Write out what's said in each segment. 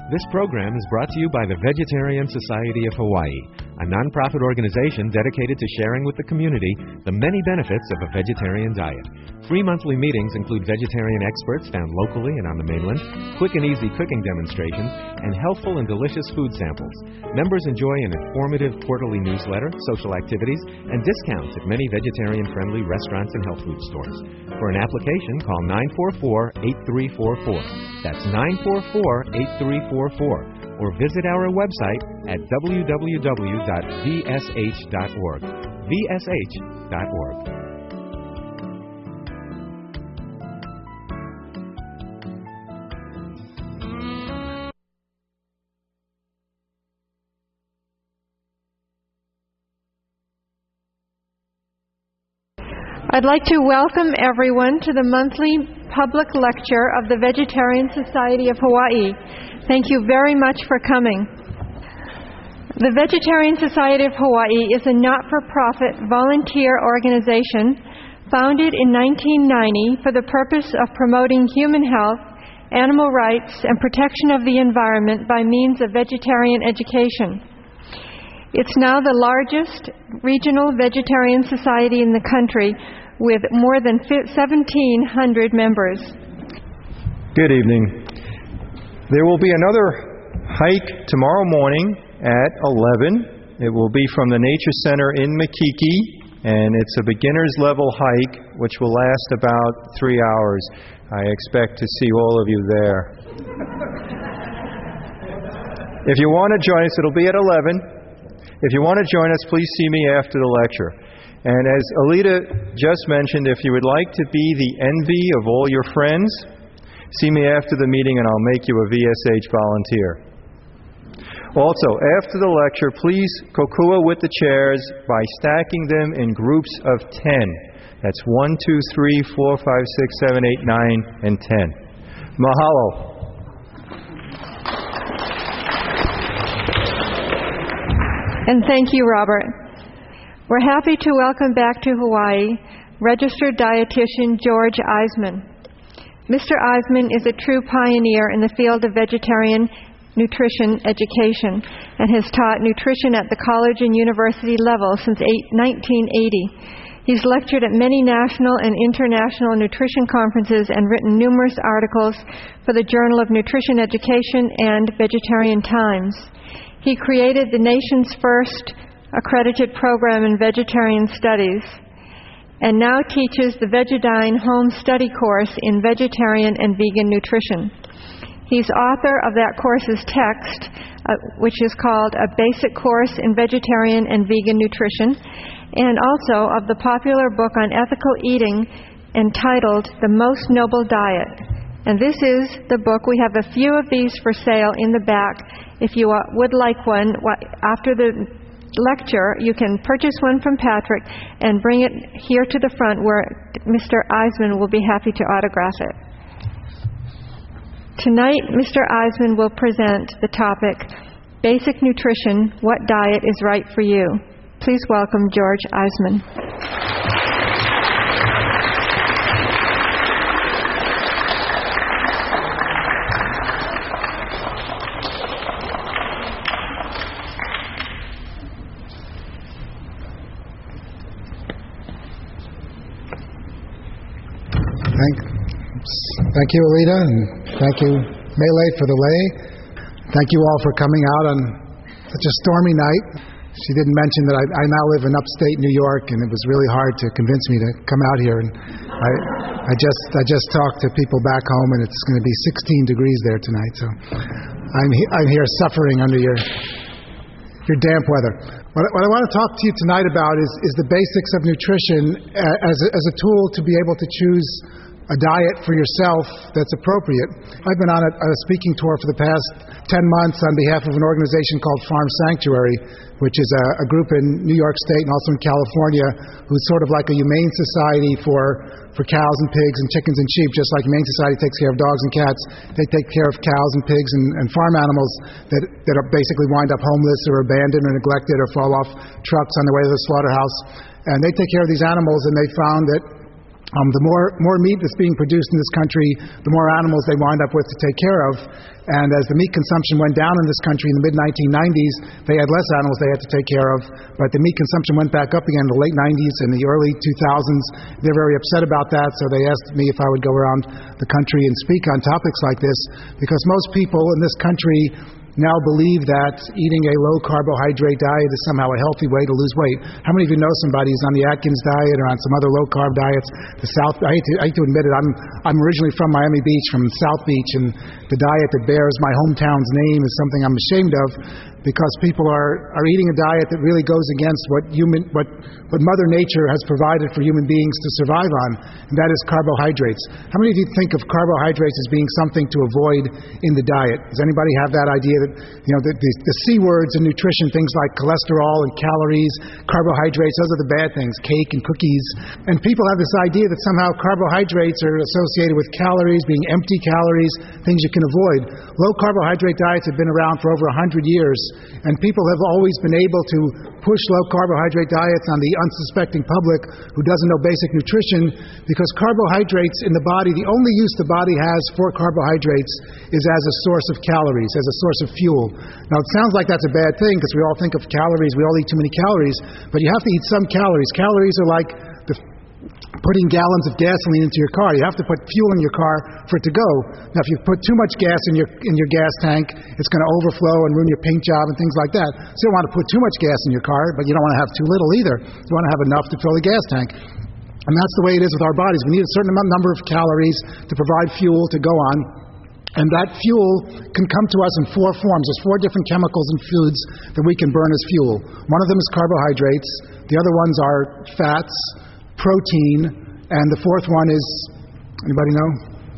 This program is brought to you by the Vegetarian Society of Hawaii, a nonprofit organization dedicated to sharing with the community the many benefits of a vegetarian diet. Free monthly meetings include vegetarian experts found locally and on the mainland, quick and easy cooking demonstrations, and healthful and delicious food samples. Members enjoy an informative quarterly newsletter, social activities, and discounts at many vegetarian-friendly restaurants and health food stores. For an application, call 944-8344. That's 944-8344. Or visit our website at www.vsh.org. vsh.org. I'd like to welcome everyone to the monthly public lecture of the Vegetarian Society of Hawaii. Thank you very much for coming. The Vegetarian Society of Hawaii is a not-for-profit volunteer organization founded in 1990 for the purpose of promoting human health, animal rights, and protection of the environment by means of vegetarian education. It's now the largest regional vegetarian society in the country with more than 1,700 members. Good evening. There will be another hike tomorrow morning at 11. It will be from the Nature Center in Makiki, and it's a beginner's level hike which will last about 3 hours. I expect to see all of you there. If you want to join us, it'll be at 11. If you want to join us, please see me after the lecture. And as Alita just mentioned, if you would like to be the envy of all your friends, see me after the meeting and I'll make you a VSH volunteer. Also, after the lecture, please kokua with the chairs by stacking them in groups of 10. That's 1, 2, 3, 4, 5, 6, 7, 8, 9, and 10. Mahalo. And thank you, Robert. We're happy to welcome back to Hawaii Registered Dietitian George Eisman. Mr. Eisman is a true pioneer in the field of vegetarian nutrition education and has taught nutrition at the college and university level since 1980. He's lectured at many national and international nutrition conferences and written numerous articles for the Journal of Nutrition Education and Vegetarian Times. He created the nation's first accredited program in vegetarian studies and now teaches the VEGEDINE Home-Study Course in vegetarian and vegan nutrition. He's author of that course's text, which is called A Basic Course in Vegetarian and Vegan Nutrition, and also of the popular book on ethical eating entitled The Most Noble Diet. And this is the book. We have a few of these for sale in the back. If you would like one, after the lecture, you can purchase one from Patrick and bring it here to the front where Mr. Eisman will be happy to autograph it. Tonight, Mr. Eisman will present the topic, Basic Nutrition, What Diet is Right for You? Please welcome George Eisman. Thank you, Alita, and thank you, Melee, for the lay. Thank you all for coming out on such a stormy night. She didn't mention that I now live in upstate New York, and it was really hard to convince me to come out here. And I just talked to people back home, and it's going to be 16 degrees there tonight. So I'm here suffering under your damp weather. What I want to talk to you tonight about is the basics of nutrition as a tool to be able to choose a diet for yourself that's appropriate. I've been on a speaking tour for the past 10 months on behalf of an organization called Farm Sanctuary, which is a group in New York State and also in California who's sort of like a humane society for cows and pigs and chickens and sheep, just like Humane Society takes care of dogs and cats. They take care of cows and pigs and farm animals that are basically wind up homeless or abandoned or neglected or fall off trucks on the way to the slaughterhouse. And they take care of these animals, and they found that the more meat that's being produced in this country, the more animals they wind up with to take care of. And as the meat consumption went down in this country in the mid-1990s, they had less animals they had to take care of, but the meat consumption went back up again in the late 90s and the early 2000s. They're very upset about that, so they asked me if I would go around the country and speak on topics like this, because most people in this country now believe that eating a low-carbohydrate diet is somehow a healthy way to lose weight. How many of you know somebody who's on the Atkins diet or on some other low-carb diets? I hate to admit it, I'm originally from Miami Beach, from South Beach, and the diet that bears my hometown's name is something I'm ashamed of, because people are eating a diet that really goes against what Mother Nature has provided for human beings to survive on, and that is carbohydrates. How many of you think of carbohydrates as being something to avoid in the diet? Does anybody have that idea that, you know, the C words in nutrition, things like cholesterol and calories, carbohydrates, those are the bad things, cake and cookies. And people have this idea that somehow carbohydrates are associated with calories, being empty calories, things you can avoid. Low carbohydrate diets have been around for over 100 years, and people have always been able to push low carbohydrate diets on the unsuspecting public who doesn't know basic nutrition, because carbohydrates in the body, the only use the body has for carbohydrates is as a source of calories, as a source of fuel. Now, it sounds like that's a bad thing because we all think of calories, we all eat too many calories, but you have to eat some calories. Calories are like putting gallons of gasoline into your car. You have to put fuel in your car for it to go. Now, if you put too much gas in your gas tank, it's going to overflow and ruin your paint job and things like that. So you don't want to put too much gas in your car, but you don't want to have too little either. You want to have enough to fill the gas tank. And that's the way it is with our bodies. We need a certain number of calories to provide fuel to go on. And that fuel can come to us in four forms. There's four different chemicals and foods that we can burn as fuel. One of them is carbohydrates. The other ones are fats, protein, and the fourth one is, anybody know?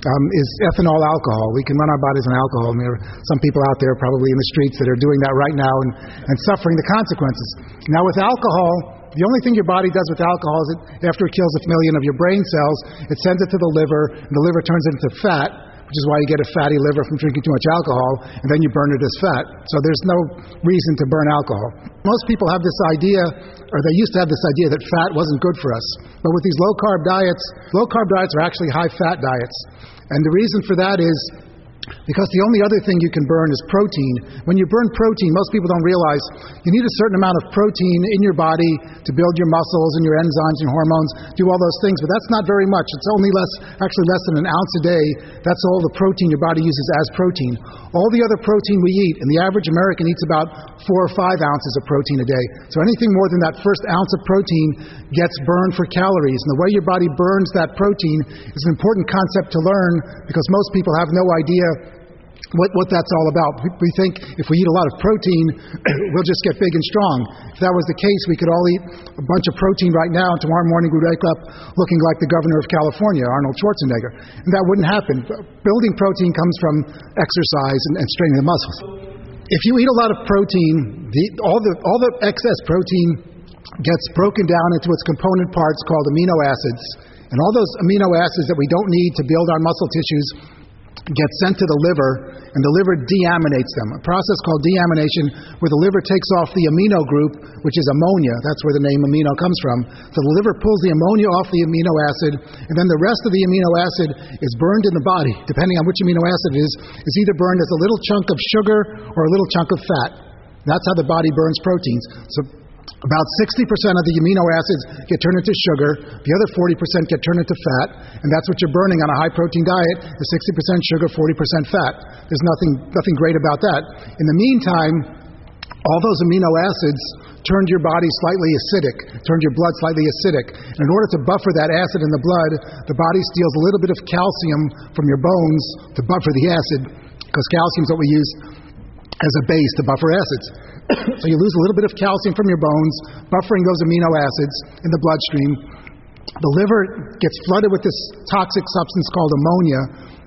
Is ethanol alcohol. We can run our bodies on alcohol. And there are some people out there probably in the streets that are doing that right now and suffering the consequences. Now, with alcohol, the only thing your body does with alcohol is after it kills 1 million of your brain cells, it sends it to the liver, and the liver turns it into fat, which is why you get a fatty liver from drinking too much alcohol, and then you burn it as fat. So there's no reason to burn alcohol. Most people have this idea, or they used to have this idea, that fat wasn't good for us. But with these low-carb diets are actually high-fat diets. And the reason for that is because the only other thing you can burn is protein. When you burn protein, most people don't realize you need a certain amount of protein in your body to build your muscles and your enzymes and hormones, do all those things, but that's not very much. It's only less than an ounce a day. That's all the protein your body uses as protein. All the other protein we eat, and the average American eats about 4 or 5 ounces of protein a day. So anything more than that first ounce of protein gets burned for calories. And the way your body burns that protein is an important concept to learn, because most people have no idea what that's all about. We think if we eat a lot of protein, we'll just get big and strong. If that was the case, we could all eat a bunch of protein right now, and tomorrow morning we'd wake up looking like the governor of California, Arnold Schwarzenegger. And that wouldn't happen. Building protein comes from exercise and straining the muscles. If you eat a lot of protein, all the excess protein gets broken down into its component parts called amino acids. And all those amino acids that we don't need to build our muscle tissues get sent to the liver, and the liver deaminates them. A process called deamination, where the liver takes off the amino group, which is ammonia. That's where the name amino comes from. So the liver pulls the ammonia off the amino acid, and then the rest of the amino acid is burned in the body. Depending on which amino acid it is either burned as a little chunk of sugar or a little chunk of fat. That's how the body burns proteins. So about 60% of the amino acids get turned into sugar, the other 40% get turned into fat, and that's what you're burning on a high-protein diet, is 60% sugar, 40% fat. There's nothing great about that. In the meantime, all those amino acids turned your body slightly acidic, turned your blood slightly acidic. And in order to buffer that acid in the blood, the body steals a little bit of calcium from your bones to buffer the acid, because calcium is what we use as a base to buffer acids. So you lose a little bit of calcium from your bones, buffering those amino acids in the bloodstream. The liver gets flooded with this toxic substance called ammonia,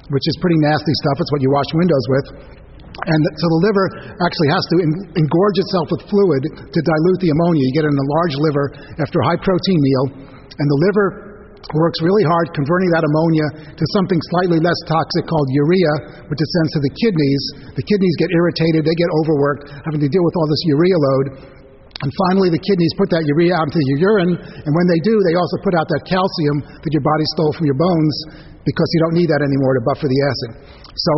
which is pretty nasty stuff. It's what you wash windows with. And so the liver actually has to engorge itself with fluid to dilute the ammonia. You get it in a large liver after a high-protein meal, and the liver works really hard converting that ammonia to something slightly less toxic called urea, which it sends to the kidneys. The kidneys get irritated, they get overworked, having to deal with all this urea load. And finally, the kidneys put that urea out into your urine, and when they do, they also put out that calcium that your body stole from your bones, because you don't need that anymore to buffer the acid. So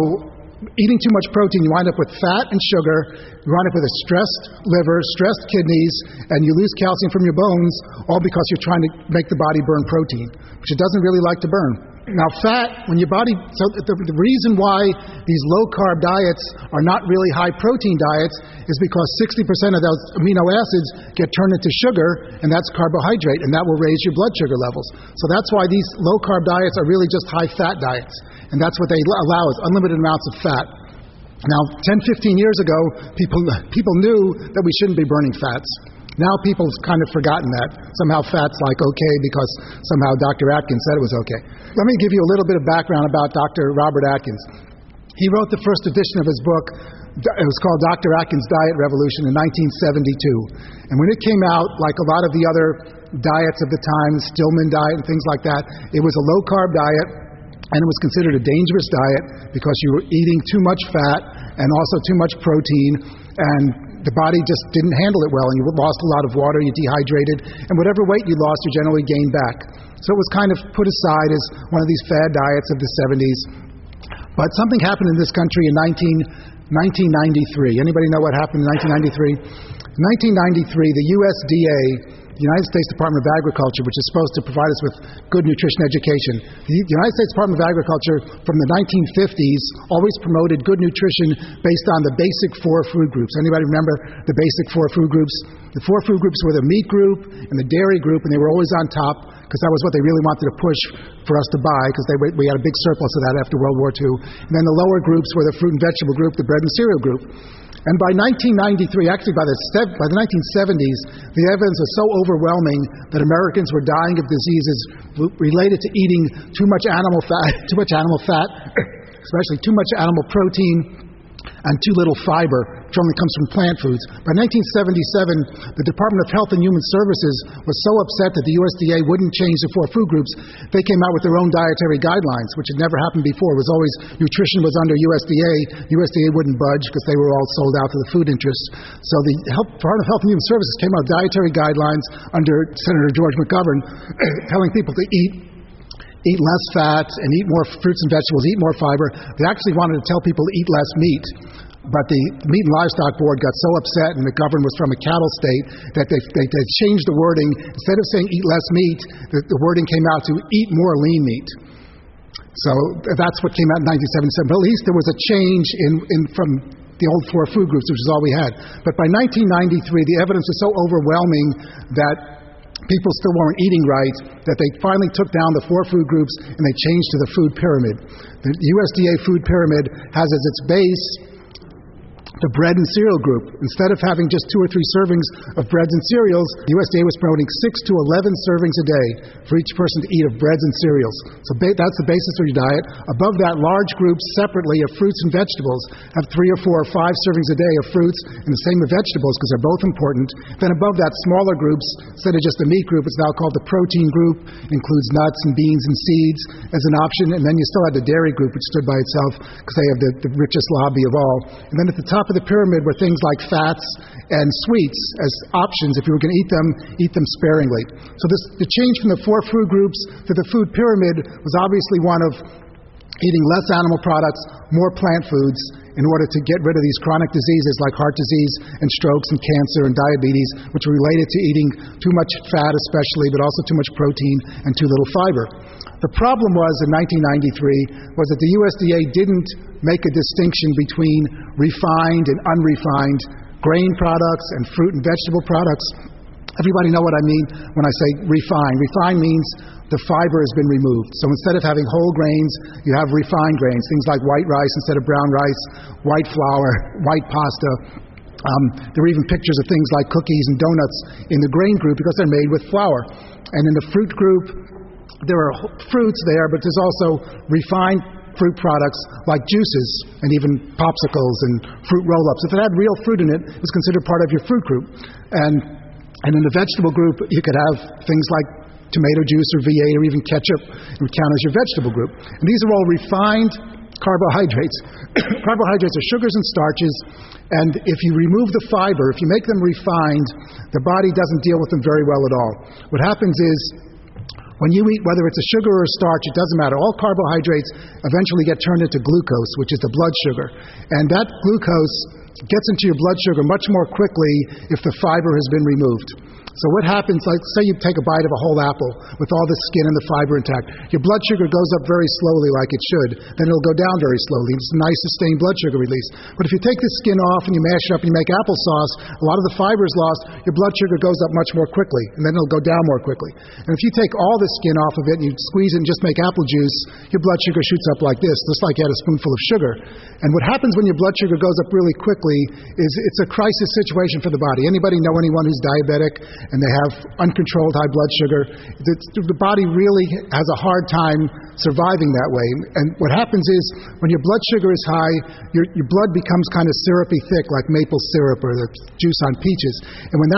eating too much protein, you wind up with fat and sugar, you wind up with a stressed liver, stressed kidneys, and you lose calcium from your bones, all because you're trying to make the body burn protein, which it doesn't really like to burn. Now, fat, when your body, so the reason why these low-carb diets are not really high-protein diets is because 60% of those amino acids get turned into sugar, and that's carbohydrate, and that will raise your blood sugar levels. So that's why these low-carb diets are really just high-fat diets, and that's what they allow is unlimited amounts of fat. Now, 10, 15 years ago, people knew that we shouldn't be burning fats. Now people's kind of forgotten that. Somehow fat's like okay because somehow Dr. Atkins said it was okay. Let me give you a little bit of background about Dr. Robert Atkins. He wrote the first edition of his book. It was called Dr. Atkins' Diet Revolution in 1972. And when it came out, like a lot of the other diets of the time, the Stillman diet and things like that, it was a low-carb diet, and it was considered a dangerous diet because you were eating too much fat and also too much protein, and the body just didn't handle it well, and you lost a lot of water, you dehydrated, and whatever weight you lost, you generally gained back. So it was kind of put aside as one of these fad diets of the 70s. But something happened in this country in 1993. Anybody know what happened in 1993? In 1993, the USDA, the United States Department of Agriculture, which is supposed to provide us with good nutrition education, the United States Department of Agriculture from the 1950s always promoted good nutrition based on the basic 4 food groups. Anybody remember the basic 4 food groups? The 4 food groups were the meat group and the dairy group, and they were always on top because that was what they really wanted to push for us to buy, because we had a big surplus of that after World War II. And then the lower groups were the fruit and vegetable group, the bread and cereal group. And by 1993, actually by the 1970s, the evidence was so overwhelming that Americans were dying of diseases related to eating too much animal fat, especially too much animal protein, and too little fiber, which only comes from plant foods. By 1977, the Department of Health and Human Services was so upset that the USDA wouldn't change the 4 food groups, they came out with their own dietary guidelines, which had never happened before. It was always nutrition was under USDA. USDA wouldn't budge because they were all sold out to the food interests. So the Department of Health and Human Services came out with dietary guidelines under Senator George McGovern telling people to eat less fat and eat more fruits and vegetables, eat more fiber. They actually wanted to tell people to eat less meat, but the Meat and Livestock Board got so upset, and McGovern was from a cattle state, that they changed the wording. Instead of saying eat less meat, the wording came out to eat more lean meat. So that's what came out in 1977. But at least there was a change from the old 4 food groups, which is all we had. But by 1993, the evidence was so overwhelming that people still weren't eating right, that they finally took down the 4 food groups and they changed to the food pyramid. The USDA food pyramid has as its base the bread and cereal group. Instead of having just 2 or 3 servings of breads and cereals, the USDA was promoting 6 to 11 servings a day for each person to eat of breads and cereals. So that's the basis of your diet. Above that, large groups separately of fruits and vegetables have 3 or 4 or 5 servings a day of fruits, and the same with vegetables because they're both important. Then above that, smaller groups, instead of just the meat group, it's now called the protein group. It includes nuts and beans and seeds as an option. And then you still have the dairy group, which stood by itself because they have the richest lobby of all. And then at the top of the pyramid were things like fats and sweets as options. If you were going to eat them sparingly. So the change from the 4 food groups to the food pyramid was obviously one of eating less animal products, more plant foods, in order to get rid of these chronic diseases like heart disease and strokes and cancer and diabetes, which are related to eating too much fat especially, but also too much protein and too little fiber. The problem was in 1993 was that the USDA didn't make a distinction between refined and unrefined grain products and fruit and vegetable products. Everybody know what I mean when I say refined. Refined means the fiber has been removed. So instead of having whole grains, you have refined grains, things like white rice instead of brown rice, white flour, white pasta. There are even pictures of things like cookies and donuts in the grain group because they're made with flour. And in the fruit group, there are fruits there, but there's also refined fruit products like juices and even popsicles and fruit roll-ups. If it had real fruit in it, it was considered part of your fruit group. And in the vegetable group, you could have things like tomato juice or V8 or even ketchup. It would count as your vegetable group. And these are all refined carbohydrates. Carbohydrates are sugars and starches, and if you remove the fiber, if you make them refined, the body doesn't deal with them very well at all. What happens is, When you eat, whether it's a sugar or a starch, it doesn't matter. All carbohydrates eventually get turned into glucose, which is the blood sugar. And that glucose gets into your blood sugar much more quickly if the fiber has been removed. So what happens, like say you take a bite of a whole apple with all the skin and the fiber intact, your blood sugar goes up very slowly like it should, then it'll go down very slowly. It's a nice sustained blood sugar release. But if you take the skin off and you mash it up and you make applesauce, a lot of the fiber is lost, your blood sugar goes up much more quickly, and then it'll go down more quickly. And if you take all the skin off of it and you squeeze it and just make apple juice, your blood sugar shoots up like this, just like you had a spoonful of sugar. And what happens when your blood sugar goes up really quickly is it's a crisis situation for the body. Anybody know anyone who's diabetic and they have uncontrolled high blood sugar? The body really has a hard time surviving that way. And what happens is when your blood sugar is high, your blood becomes kind of syrupy thick, like maple syrup or the juice on peaches. And when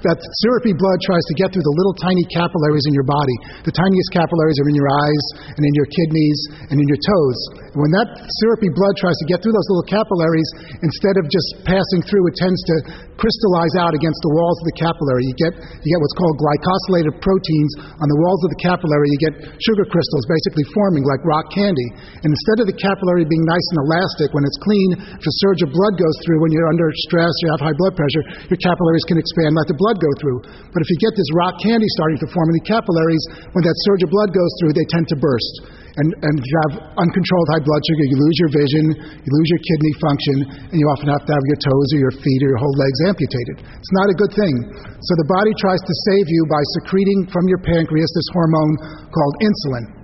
that syrupy blood tries to get through the little tiny capillaries in your body, the tiniest capillaries are in your eyes and in your kidneys and in your toes. And when that syrupy blood tries to get through those little capillaries, instead of just passing through, it tends to crystallize out against the walls of the capillary. You get what's called glycosylated proteins on the walls of the capillary. You get sugar crystals basically forming like rock candy. And instead of the capillary being nice and elastic when it's clean, if a surge of blood goes through when you're under stress, you have high blood pressure, your capillaries can expand, let the blood go through. But if you get this rock candy starting to form in the capillaries, when that surge of blood goes through, they tend to burst. And if you have uncontrolled high blood sugar, you lose your vision, you lose your kidney function, and you often have to have your toes or your feet or your whole legs amputated. It's not a good thing. So the body tries to save you by secreting from your pancreas this hormone called insulin.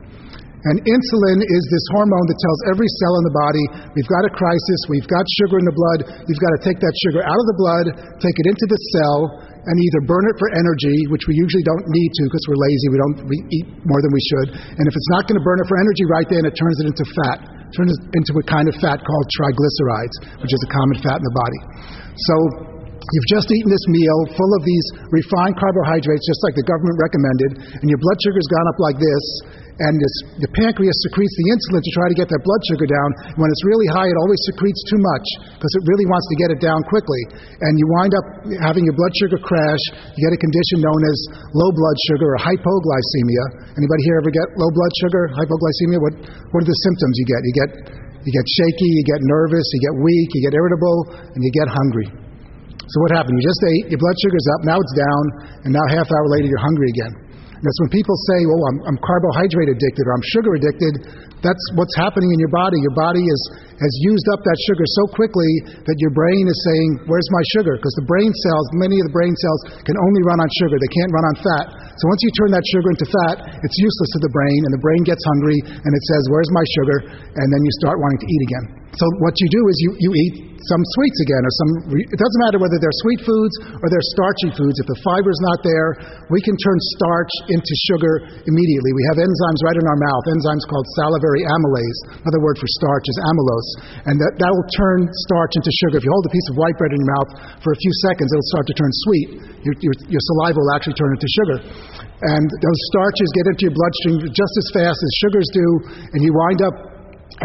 And insulin is this hormone that tells every cell in the body, we've got a crisis, we've got sugar in the blood, you've got to take that sugar out of the blood, take it into the cell, and either burn it for energy, which we usually don't need to because we're lazy, we eat more than we should. And if it's not going to burn it for energy right then, it turns it into fat. It turns it into a kind of fat called triglycerides, which is a common fat in the body. So you've just eaten this meal full of these refined carbohydrates, just like the government recommended, and your blood sugar's gone up like this, and the pancreas secretes the insulin to try to get that blood sugar down. When it's really high, it always secretes too much because it really wants to get it down quickly. And you wind up having your blood sugar crash. You get a condition known as low blood sugar or hypoglycemia. Anybody here ever get low blood sugar, hypoglycemia? What are the symptoms you get? You get shaky, you get nervous, you get weak, you get irritable, and you get hungry. So what happened? You just ate, your blood sugar's up, now it's down, and now half hour later you're hungry again. That's when people say, well, I'm carbohydrate addicted or I'm sugar addicted. That's what's happening in your body. Your body has used up that sugar so quickly that your brain is saying, where's my sugar? Because the brain cells, many of the brain cells can only run on sugar. They can't run on fat. So once you turn that sugar into fat, it's useless to the brain, and the brain gets hungry, and it says, where's my sugar? And then you start wanting to eat again. So what you do is you eat some sweets again, or it doesn't matter whether they're sweet foods or they're starchy foods. If the fiber's not there, we can turn starch into sugar immediately. We have enzymes right in our mouth, enzymes called salivary amylase. Another word for starch is amylose. And that will turn starch into sugar. If you hold a piece of white bread in your mouth for a few seconds, it'll start to turn sweet. Your saliva will actually turn into sugar. And those starches get into your bloodstream just as fast as sugars do, and you wind up,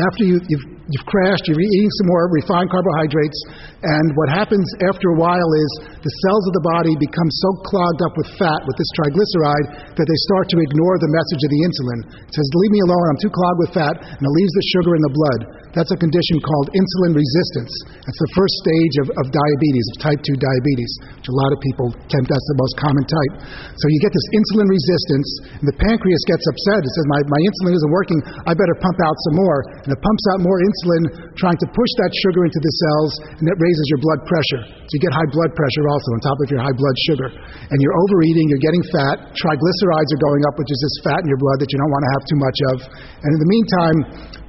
after you've crashed, you're eating some more refined carbohydrates, and what happens after a while is the cells of the body become so clogged up with fat, with this triglyceride, that they start to ignore the message of the insulin. It says, leave me alone, I'm too clogged with fat, and it leaves the sugar in the blood. That's a condition called insulin resistance. That's the first stage of diabetes, of type 2 diabetes, which a lot of people that's the most common type. So you get this insulin resistance, and the pancreas gets upset. It says, my insulin isn't working, I better pump out some more. And it pumps out more insulin, trying to push that sugar into the cells, and that raises your blood pressure. So you get high blood pressure also on top of your high blood sugar. And you're overeating, you're getting fat, triglycerides are going up, which is this fat in your blood that you don't want to have too much of. And in the meantime,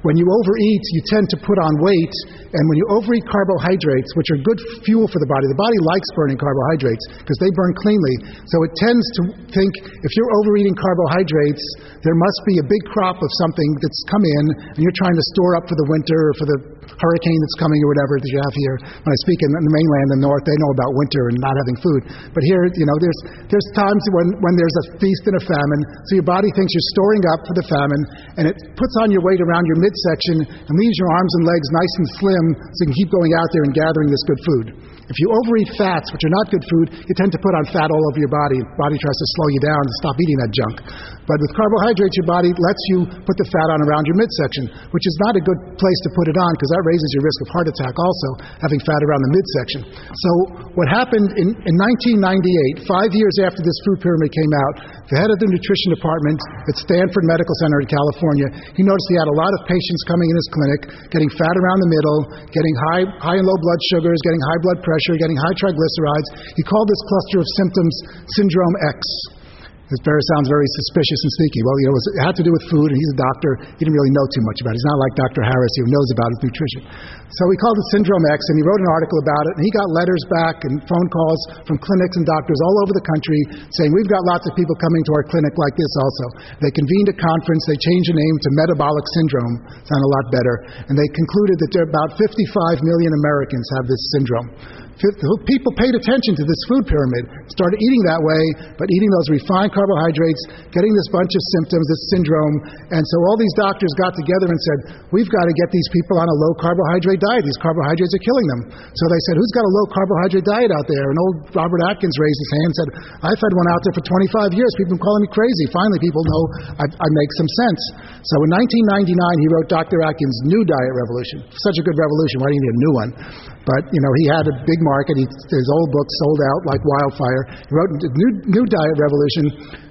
when you overeat, you tend to put on weight, and when you overeat carbohydrates, which are good fuel for the body likes burning carbohydrates because they burn cleanly. So it tends to think, if you're overeating carbohydrates, there must be a big crop of something that's come in, and you're trying to store up for the winter or for the hurricane that's coming or whatever that you have here. When I speak in the mainland and north, they know about winter and not having food. But here, there's times when there's a feast and a famine, so your body thinks you're storing up for the famine, and it puts on your weight around your midsection and leaves your arms and legs nice and slim so you can keep going out there and gathering this good food. If you overeat fats, which are not good food, you tend to put on fat all over your body. The body tries to slow you down to stop eating that junk. But with carbohydrates, your body lets you put the fat on around your midsection, which is not a good place to put it on because that raises your risk of heart attack also, having fat around the midsection. So what happened in 1998, 5 years after this food pyramid came out, the head of the nutrition department at Stanford Medical Center in California, he noticed he had a lot of patients coming in his clinic, getting fat around the middle, getting high and low blood sugars, getting high blood pressure, getting high triglycerides. He called this cluster of symptoms Syndrome X. This sounds very suspicious and sneaky. Well, it had to do with food, and he's a doctor. He didn't really know too much about it. He's not like Dr. Harris, who knows about his nutrition. So he called it Syndrome X, and he wrote an article about it, and he got letters back and phone calls from clinics and doctors all over the country saying, we've got lots of people coming to our clinic like this also. They convened a conference. They changed the name to metabolic syndrome. Sound a lot better. And they concluded that there are about 55 million Americans have this syndrome. People paid attention to this food pyramid, started eating that way, but eating those refined carbohydrates, getting this bunch of symptoms, this syndrome. And so all these doctors got together and said, we've got to get these people on a low carbohydrate diet. These carbohydrates are killing them. So they said, who's got a low carbohydrate diet out there? And old Robert Atkins raised his hand and said, I've had one out there for 25 years. People have been calling me crazy. Finally, people know I make some sense. So in 1999, he wrote Dr. Atkins' New Diet Revolution. Such a good revolution. Why do you need a new one? But, he had a big market. His old book sold out like wildfire. He wrote a new Diet Revolution,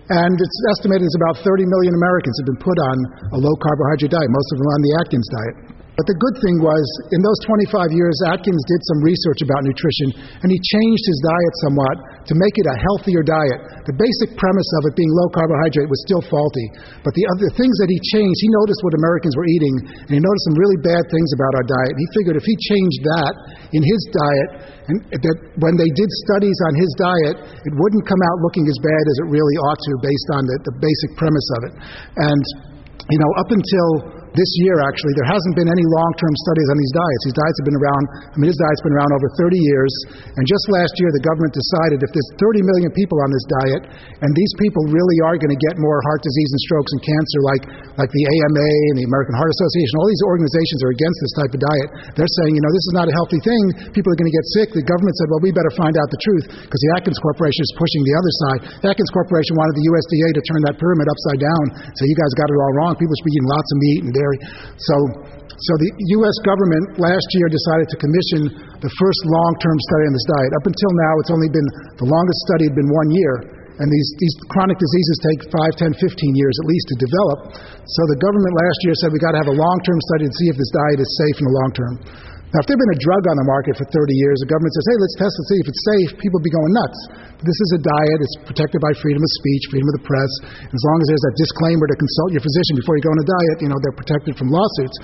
and it's estimated as about 30 million Americans have been put on a low-carbohydrate diet, most of them on the Atkins diet. But the good thing was, in those 25 years, Atkins did some research about nutrition, and he changed his diet somewhat to make it a healthier diet. The basic premise of it being low carbohydrate was still faulty, but the other things that he changed, he noticed what Americans were eating, and he noticed some really bad things about our diet. He figured if he changed that in his diet, and that when they did studies on his diet, it wouldn't come out looking as bad as it really ought to based on the basic premise of it. And, up until this year, actually, there hasn't been any long-term studies on these diets. These diets have been around, his diet's been around over 30 years, and just last year the government decided if there's 30 million people on this diet, and these people really are going to get more heart disease and strokes and cancer like the AMA and the American Heart Association, all these organizations are against this type of diet. They're saying, this is not a healthy thing. People are going to get sick. The government said, well, we better find out the truth because the Atkins Corporation is pushing the other side. The Atkins Corporation wanted the USDA to turn that pyramid upside down, so you guys got it all wrong. People should be eating lots of meat and dairy. So the U.S. government last year decided to commission the first long-term study on this diet. Up until now, it's only been, the longest study had been 1 year. And these chronic diseases take 5, 10, 15 years at least to develop. So the government last year said we got to have a long-term study to see if this diet is safe in the long term. Now, if there had been a drug on the market for 30 years, the government says, hey, let's test it, see if it's safe, people would be going nuts. But this is a diet, it's protected by freedom of speech, freedom of the press. As long as there's that disclaimer to consult your physician before you go on a diet, they're protected from lawsuits.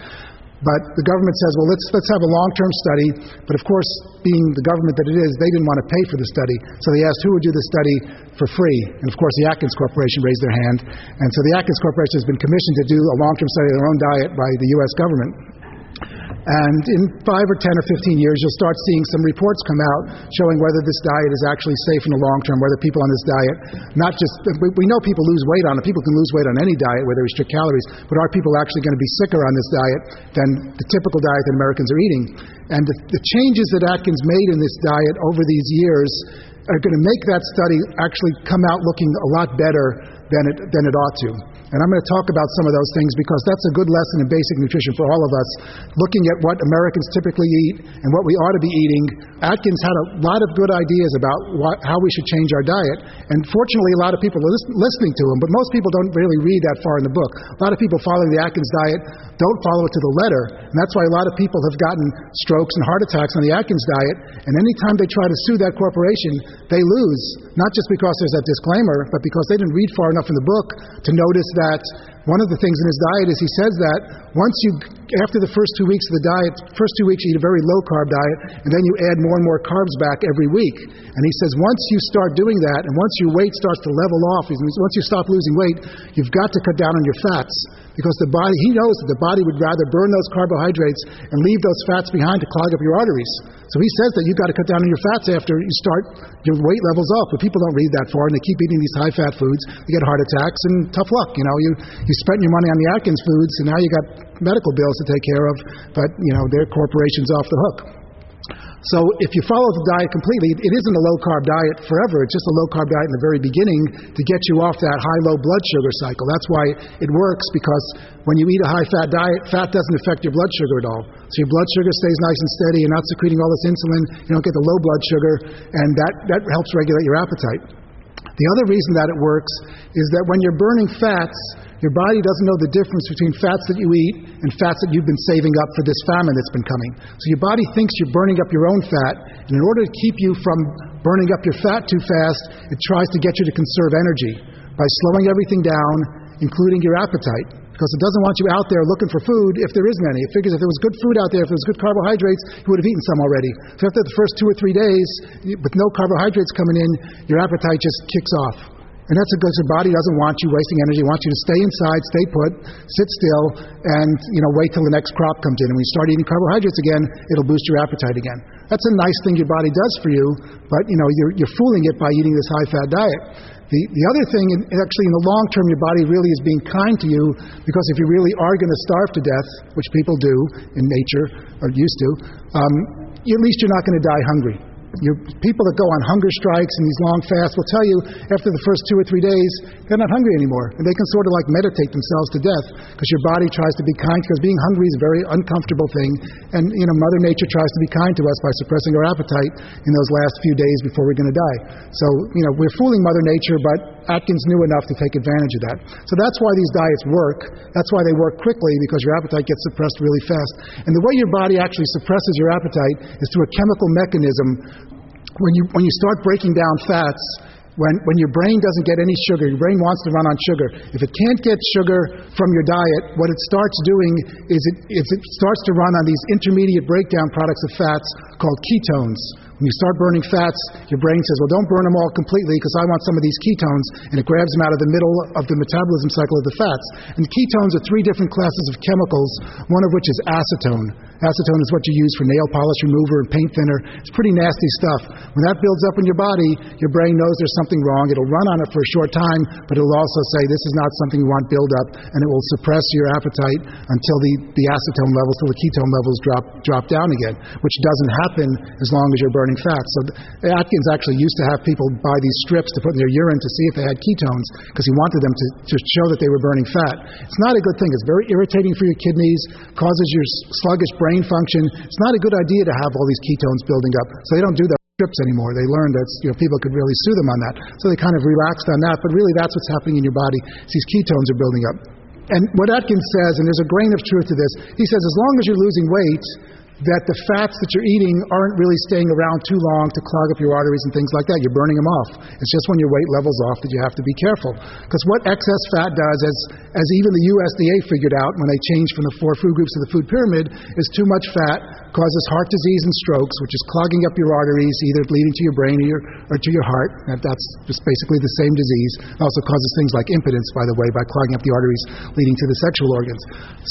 But the government says, well, let's have a long-term study. But of course, being the government that it is, they didn't want to pay for the study. So they asked who would do the study for free. And of course, the Atkins Corporation raised their hand. And so the Atkins Corporation has been commissioned to do a long-term study of their own diet by the U.S. government. And in 5 or 10 or 15 years, you'll start seeing some reports come out showing whether this diet is actually safe in the long term, whether people on this diet, not just, we know people lose weight on it. People can lose weight on any diet where they restrict calories, but are people actually going to be sicker on this diet than the typical diet that Americans are eating? And the changes that Atkins made in this diet over these years are going to make that study actually come out looking a lot better than it ought to. And I'm going to talk about some of those things because that's a good lesson in basic nutrition for all of us, looking at what Americans typically eat and what we ought to be eating. Atkins had a lot of good ideas about how we should change our diet. And fortunately, a lot of people are listening to him, but most people don't really read that far in the book. A lot of people following the Atkins diet don't follow it to the letter. And that's why a lot of people have gotten strokes and heart attacks on the Atkins diet. And anytime they try to sue that corporation, they lose, not just because there's that disclaimer, but because they didn't read far enough in the book to notice that one of the things in his diet is he says that once you after the first 2 weeks of the diet, first 2 weeks you eat a very low-carb diet, and then you add more and more carbs back every week. And he says once you start doing that, and once your weight starts to level off, once you stop losing weight, you've got to cut down on your fats, because the body, he knows that the body would rather burn those carbohydrates and leave those fats behind to clog up your arteries. So he says that you've got to cut down on your fats after you start, your weight levels off. But people don't read that far, and they keep eating these high-fat foods. They get heart attacks, and tough luck. You spent your money on the Atkins foods, and now you got medical bills to take care of, but their corporation's off the hook. So if you follow the diet completely, it isn't a low-carb diet forever. It's just a low-carb diet in the very beginning to get you off that high-low blood sugar cycle. That's why it works, because when you eat a high-fat diet, fat doesn't affect your blood sugar at all. So your blood sugar stays nice and steady. You're not secreting all this insulin. You don't get the low blood sugar, and that helps regulate your appetite. The other reason that it works is that when you're burning fats, your body doesn't know the difference between fats that you eat and fats that you've been saving up for this famine that's been coming. So your body thinks you're burning up your own fat, and in order to keep you from burning up your fat too fast, it tries to get you to conserve energy by slowing everything down, including your appetite. Because it doesn't want you out there looking for food if there isn't any. It figures if there was good food out there, if there was good carbohydrates, you would have eaten some already. So after the first 2 or 3 days, with no carbohydrates coming in, your appetite just kicks off. And that's because your body doesn't want you wasting energy. It wants you to stay inside, stay put, sit still, and wait till the next crop comes in. And when you start eating carbohydrates again, it'll boost your appetite again. That's a nice thing your body does for you, but you're fooling it by eating this high-fat diet. The other thing, actually in the long term, your body really is being kind to you, because if you really are going to starve to death, which people do in nature, or used to, at least you're not going to die hungry. People that go on hunger strikes and these long fasts will tell you after the first 2 or 3 days, they're not hungry anymore. And they can sort of like meditate themselves to death, because your body tries to be kind, because being hungry is a very uncomfortable thing. And, Mother Nature tries to be kind to us by suppressing our appetite in those last few days before we're going to die. So, we're fooling Mother Nature, but Atkins knew enough to take advantage of that. So that's why these diets work. That's why they work quickly, because your appetite gets suppressed really fast. And the way your body actually suppresses your appetite is through a chemical mechanism. When you start breaking down fats, when your brain doesn't get any sugar, your brain wants to run on sugar. If it can't get sugar from your diet, what it starts doing is it starts to run on these intermediate breakdown products of fats called ketones. When you start burning fats, your brain says, well, don't burn them all completely, because I want some of these ketones, and it grabs them out of the middle of the metabolism cycle of the fats. And ketones are 3 different classes of chemicals, one of which is acetone. Acetone is what you use for nail polish remover and paint thinner. It's pretty nasty stuff. When that builds up in your body, your brain knows there's something wrong. It'll run on it for a short time, but it'll also say this is not something we want build up, and it will suppress your appetite until the acetone levels, till the ketone levels drop down again, which doesn't happen as long as you're burning fats. So Atkins actually used to have people buy these strips to put in their urine to see if they had ketones, because he wanted them to show that they were burning fat. It's not a good thing. It's very irritating for your kidneys, causes your sluggish brain function. It's not a good idea to have all these ketones building up. So they don't do the strips anymore. They learned that people could really sue them on that. So they kind of relaxed on that, but really that's what's happening in your body. These ketones are building up. And what Atkins says, and there's a grain of truth to this, he says as long as you're losing weight, that the fats that you're eating aren't really staying around too long to clog up your arteries and things like that. You're burning them off. It's just when your weight levels off that you have to be careful. Because what excess fat does, as even the USDA figured out when they changed from the 4 food groups to the food pyramid, is too much fat causes heart disease and strokes, which is clogging up your arteries, either leading to your brain or to your heart. That's just basically the same disease. It also causes things like impotence, by the way, by clogging up the arteries leading to the sexual organs.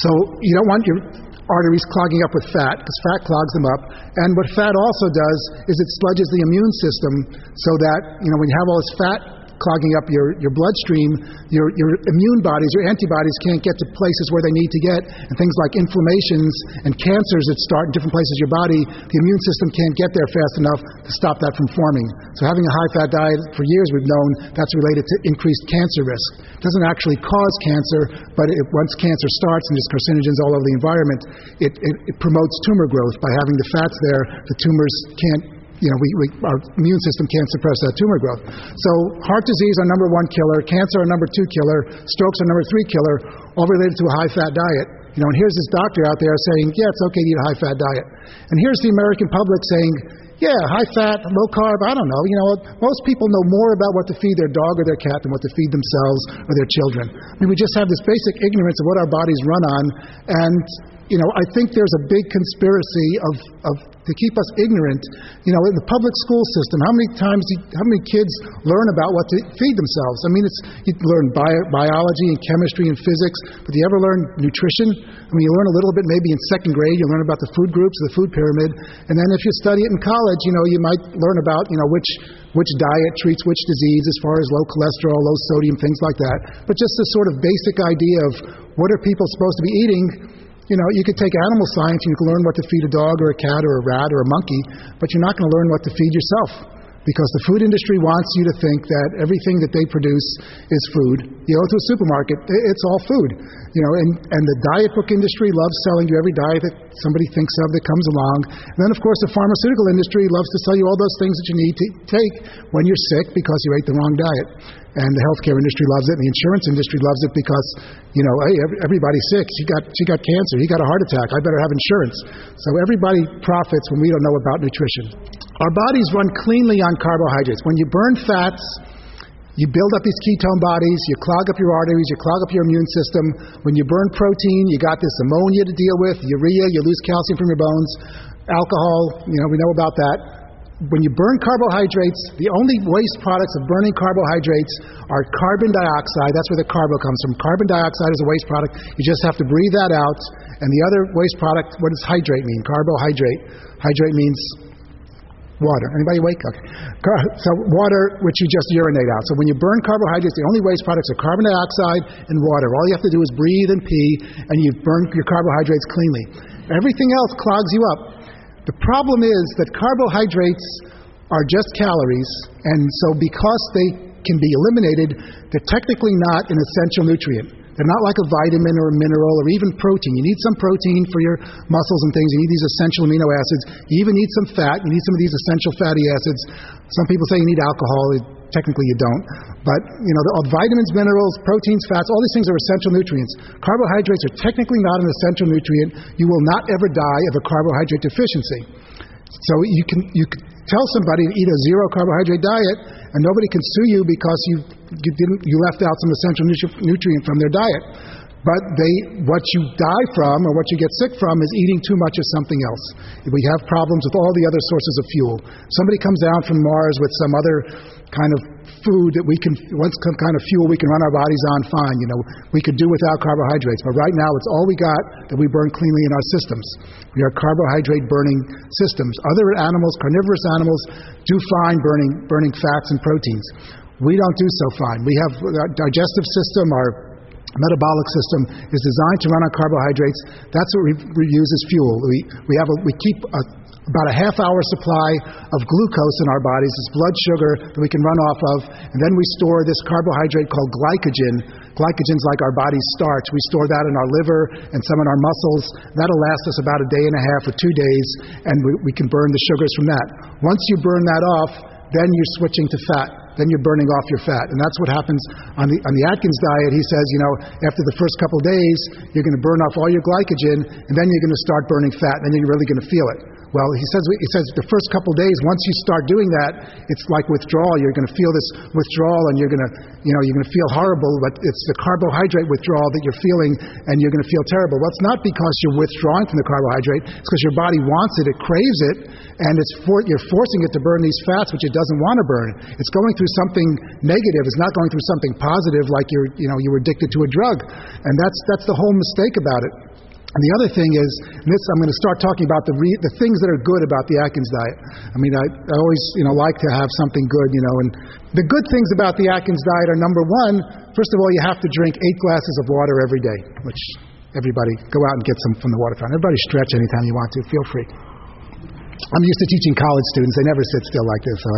So you don't want your arteries clogging up with fat, because fat clogs them up. And what fat also does is it sludges the immune system, so that when you have all this fat clogging up your bloodstream, your immune bodies, your antibodies can't get to places where they need to get, and things like inflammations and cancers that start in different places of your body, the immune system can't get there fast enough to stop that from forming. So having a high-fat diet, for years we've known that's related to increased cancer risk. It doesn't actually cause cancer, but once cancer starts, and there's carcinogens all over the environment, it promotes tumor growth. By having the fats there, the tumors can't, our immune system can't suppress that tumor growth. So heart disease, our number 1 killer, cancer, our number 2 killer, strokes, our number 3 killer, all related to a high-fat diet. And here's this doctor out there saying, yeah, it's okay to eat a high-fat diet. And here's the American public saying, yeah, high-fat, low-carb, I don't know. Most people know more about what to feed their dog or their cat than what to feed themselves or their children. I mean, we just have this basic ignorance of what our bodies run on, and I think there's a big conspiracy to keep us ignorant. In the public school system, how many kids learn about what to feed themselves? I mean, you learn biology and chemistry and physics, but do you ever learn nutrition? I mean, you learn a little bit maybe in second grade. You learn about the food groups, the food pyramid, and then if you study it in college, you might learn about which diet treats which disease as far as low cholesterol, low sodium, things like that. But just the sort of basic idea of what are people supposed to be eating. You could take animal science and you can learn what to feed a dog or a cat or a rat or a monkey, but you're not going to learn what to feed yourself. Because the food industry wants you to think that everything that they produce is food. You go to a supermarket, it's all food. And the diet book industry loves selling you every diet that somebody thinks of that comes along. And then, of course, the pharmaceutical industry loves to sell you all those things that you need to take when you're sick because you ate the wrong diet. And the healthcare industry loves it, and the insurance industry loves it because, hey, everybody's sick. She got cancer. He got a heart attack. I better have insurance. So everybody profits when we don't know about nutrition. Our bodies run cleanly on carbohydrates. When you burn fats, you build up these ketone bodies, you clog up your arteries, you clog up your immune system. When you burn protein, you got this ammonia to deal with, urea, you lose calcium from your bones, alcohol, we know about that. When you burn carbohydrates, the only waste products of burning carbohydrates are carbon dioxide. That's where the carbo comes from. Carbon dioxide is a waste product. You just have to breathe that out. And the other waste product, what does hydrate mean? Carbohydrate. Hydrate means water. Anybody awake? Okay. So water, which you just urinate out. So when you burn carbohydrates, the only waste products are carbon dioxide and water. All you have to do is breathe and pee, and you burn your carbohydrates cleanly. Everything else clogs you up. The problem is that carbohydrates are just calories, and so because they can be eliminated, they're technically not an essential nutrient. They're not like a vitamin or a mineral or even protein. You need some protein for your muscles and things. You need these essential amino acids. You even need some fat. You need some of these essential fatty acids. Some people say you need alcohol. Technically you don't. But, all vitamins, minerals, proteins, fats, all these things are essential nutrients. Carbohydrates are technically not an essential nutrient. You will not ever die of a carbohydrate deficiency. So you can tell somebody to eat a zero carbohydrate diet, and nobody can sue you because you left out some essential nutrient from their diet. But what you die from or what you get sick from is eating too much of something else. We have problems with all the other sources of fuel. Somebody comes down from Mars with some other kind of food that some kind of fuel we can run our bodies on, fine. We could do without carbohydrates. But right now it's all we got that we burn cleanly in our systems. We are carbohydrate burning systems. Other animals, carnivorous animals, do fine burning fats and proteins. We don't do so fine. We have our digestive system, our metabolic system is designed to run on carbohydrates. That's what we use as fuel. We keep about a half-hour supply of glucose in our bodies, this blood sugar that we can run off of, and then we store this carbohydrate called glycogen. Glycogen's like our body's starch. We store that in our liver and some in our muscles. That'll last us about a day and a half or 2 days, and we can burn the sugars from that. Once you burn that off, then you're switching to fat. Then you're burning off your fat. And that's what happens on the Atkins diet. He says, after the first couple of days, you're going to burn off all your glycogen, and then you're going to start burning fat, and then you're really going to feel it. Well, he says the first couple of days, once you start doing that, it's like withdrawal. You're going to feel this withdrawal, and you're going to feel horrible, but it's the carbohydrate withdrawal that you're feeling, and you're going to feel terrible. Well, it's not because you're withdrawing from the carbohydrate. It's because your body wants it, it craves it, and you're forcing it to burn these fats, which it doesn't want to burn. It's going through something negative. It's not going through something positive, like you were addicted to a drug. And that's the whole mistake about it. And the other thing is, I'm going to start talking about the things that are good about the Atkins diet. I mean, I always, like to have something good, and the good things about the Atkins diet are, number one, first of all, you have to drink 8 glasses of water every day, which everybody, go out and get some from the water fountain. Everybody stretch anytime you want to, feel free. I'm used to teaching college students. They never sit still like this. So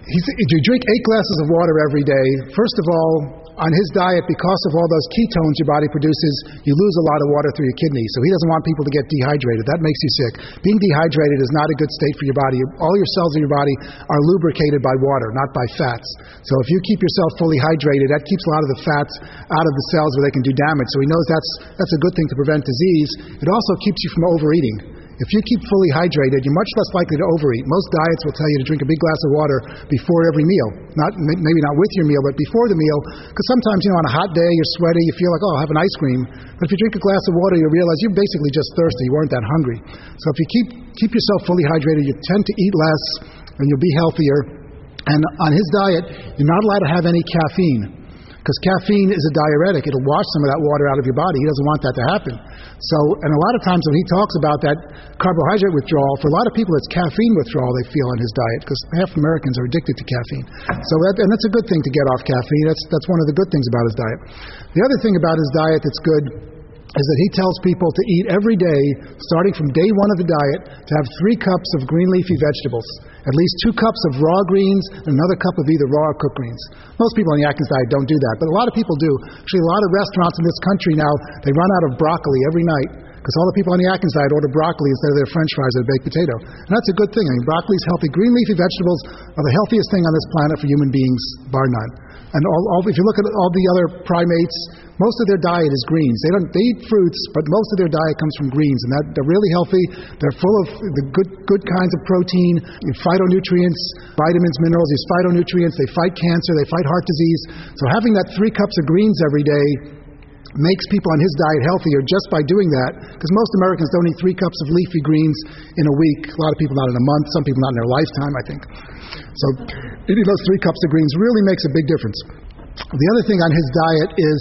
if you drink 8 glasses of water every day, first of all, on his diet, because of all those ketones your body produces, you lose a lot of water through your kidneys. So he doesn't want people to get dehydrated. That makes you sick. Being dehydrated is not a good state for your body. All your cells in your body are lubricated by water, not by fats. So if you keep yourself fully hydrated, that keeps a lot of the fats out of the cells where they can do damage. So he knows that's a good thing to prevent disease. It also keeps you from overeating. If you keep fully hydrated, you're much less likely to overeat. Most diets will tell you to drink a big glass of water before every meal. Maybe not with your meal, but before the meal. Because sometimes, on a hot day, you're sweaty, you feel like, I'll have an ice cream. But if you drink a glass of water, you realize you're basically just thirsty. You weren't that hungry. So if you keep yourself fully hydrated, you tend to eat less, and you'll be healthier. And on his diet, you're not allowed to have any caffeine. Because caffeine is a diuretic. It'll wash some of that water out of your body. He doesn't want that to happen. So, and a lot of times when he talks about that carbohydrate withdrawal, for a lot of people it's caffeine withdrawal they feel on his diet, because half Americans are addicted to caffeine. So and that's a good thing to get off caffeine. That's one of the good things about his diet. The other thing about his diet that's good is that he tells people to eat every day, starting from day one of the diet, to have 3 cups of green leafy vegetables, at least 2 cups of raw greens, and another cup of either raw or cooked greens. Most people on the Atkins diet don't do that, but a lot of people do. Actually, a lot of restaurants in this country now, they run out of broccoli every night, because all the people on the Atkins diet order broccoli instead of their french fries or baked potato. And that's a good thing. I mean, broccoli is healthy. Green leafy vegetables are the healthiest thing on this planet for human beings, bar none. And if you look at all the other primates, most of their diet is greens. They eat fruits, but most of their diet comes from greens, and they're really healthy. They're full of the good kinds of protein, phytonutrients, vitamins, minerals. These phytonutrients, they fight cancer, they fight heart disease. So having that 3 cups of greens every day makes people on his diet healthier just by doing that, because most Americans don't eat 3 cups of leafy greens in a week. A lot of people not in a month, some people not in their lifetime, I think. So eating those 3 cups of greens really makes a big difference. The other thing on his diet is,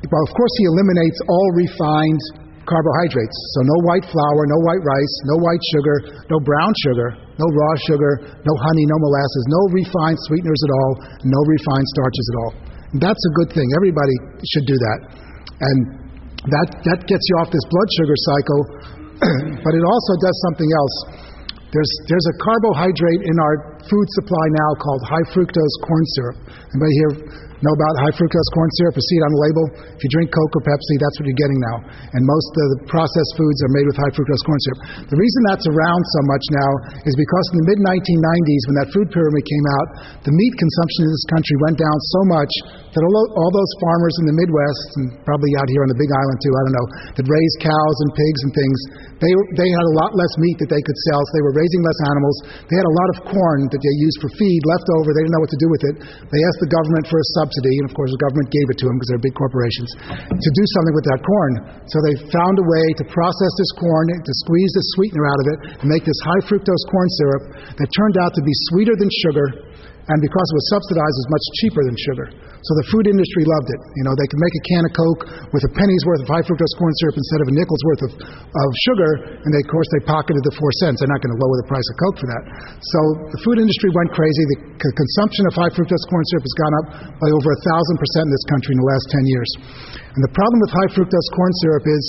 well, of course he eliminates all refined carbohydrates. So no white flour, no white rice, no white sugar, no brown sugar, no raw sugar, no honey, no molasses, no refined sweeteners at all, no refined starches at all. And that's a good thing. Everybody should do that. And that gets you off this blood sugar cycle, but it also does something else. There's a carbohydrate in our food supply now called high fructose corn syrup. Anybody here know about high fructose corn syrup? You see it on the label. If you drink Coke or Pepsi, that's what you're getting now. And most of the processed foods are made with high fructose corn syrup. The reason that's around so much now is because in the mid-1990s, when that food pyramid came out, the meat consumption in this country went down so much that all those farmers in the Midwest, and probably out here on the Big Island too, I don't know, that raised cows and pigs and things, they had a lot less meat that they could sell, so they were raising less animals. They had a lot of corn that they used for feed left over. They didn't know what to do with it. They asked the government for a subsidy, and of course the government gave it to them because they're big corporations, to do something with that corn. So they found a way to process this corn, to squeeze the sweetener out of it, and make this high fructose corn syrup that turned out to be sweeter than sugar, and because it was subsidized, it was much cheaper than sugar. So the food industry loved it. They could make a can of Coke with a penny's worth of high fructose corn syrup instead of a nickel's worth of sugar, and of course they pocketed the 4 cents. They're not going to lower the price of Coke for that. So the food industry went crazy. The consumption of high fructose corn syrup has gone up by over 1,000% in this country in the last 10 years. And the problem with high fructose corn syrup is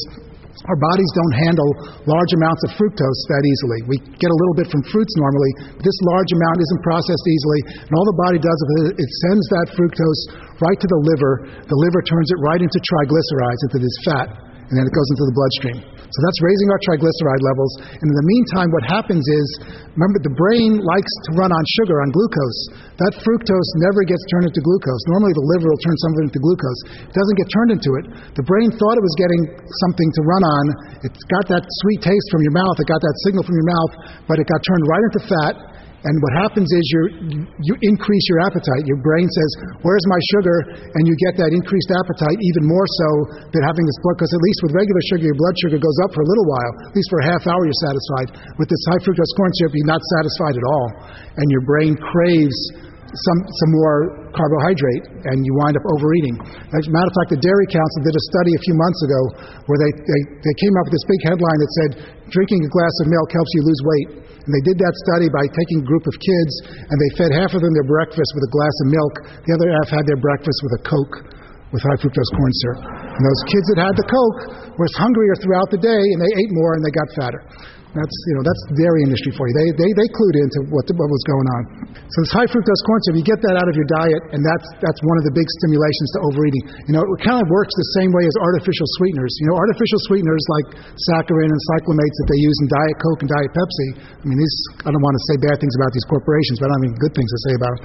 our bodies don't handle large amounts of fructose that easily. We get a little bit from fruits normally, but this large amount isn't processed easily, and all the body does is it sends that fructose right to the liver. The liver turns it right into triglycerides, into this fat, and then it goes into the bloodstream. So that's raising our triglyceride levels. And in the meantime, what happens is, remember, the brain likes to run on sugar, on glucose. That fructose never gets turned into glucose. Normally the liver will turn some of it into glucose. It doesn't get turned into it. The brain thought it was getting something to run on. It got that sweet taste from your mouth. It got that signal from your mouth, but it got turned right into fat. And what happens is you increase your appetite. Your brain says, where's my sugar? And you get that increased appetite even more so than having this blood, because at least with regular sugar, your blood sugar goes up for a little while. At least for a half hour you're satisfied. With this high fructose corn syrup, you're not satisfied at all. And your brain craves some more carbohydrate, and you wind up overeating. As a matter of fact, the Dairy Council did a study a few months ago where they came up with this big headline that said, drinking a glass of milk helps you lose weight. And they did that study by taking a group of kids, and they fed half of them their breakfast with a glass of milk. The other half had their breakfast with a Coke with high fructose corn syrup. And those kids that had the Coke were hungrier throughout the day, and they ate more, and they got fatter. That's the dairy industry for you. They clued into what was going on. So this high fructose corn syrup, you get that out of your diet, and that's one of the big stimulations to overeating. It kind of works the same way as artificial sweeteners. Artificial sweeteners like saccharin and cyclamates that they use in Diet Coke and Diet Pepsi. I don't want to say bad things about these corporations, but I mean good things to say about them.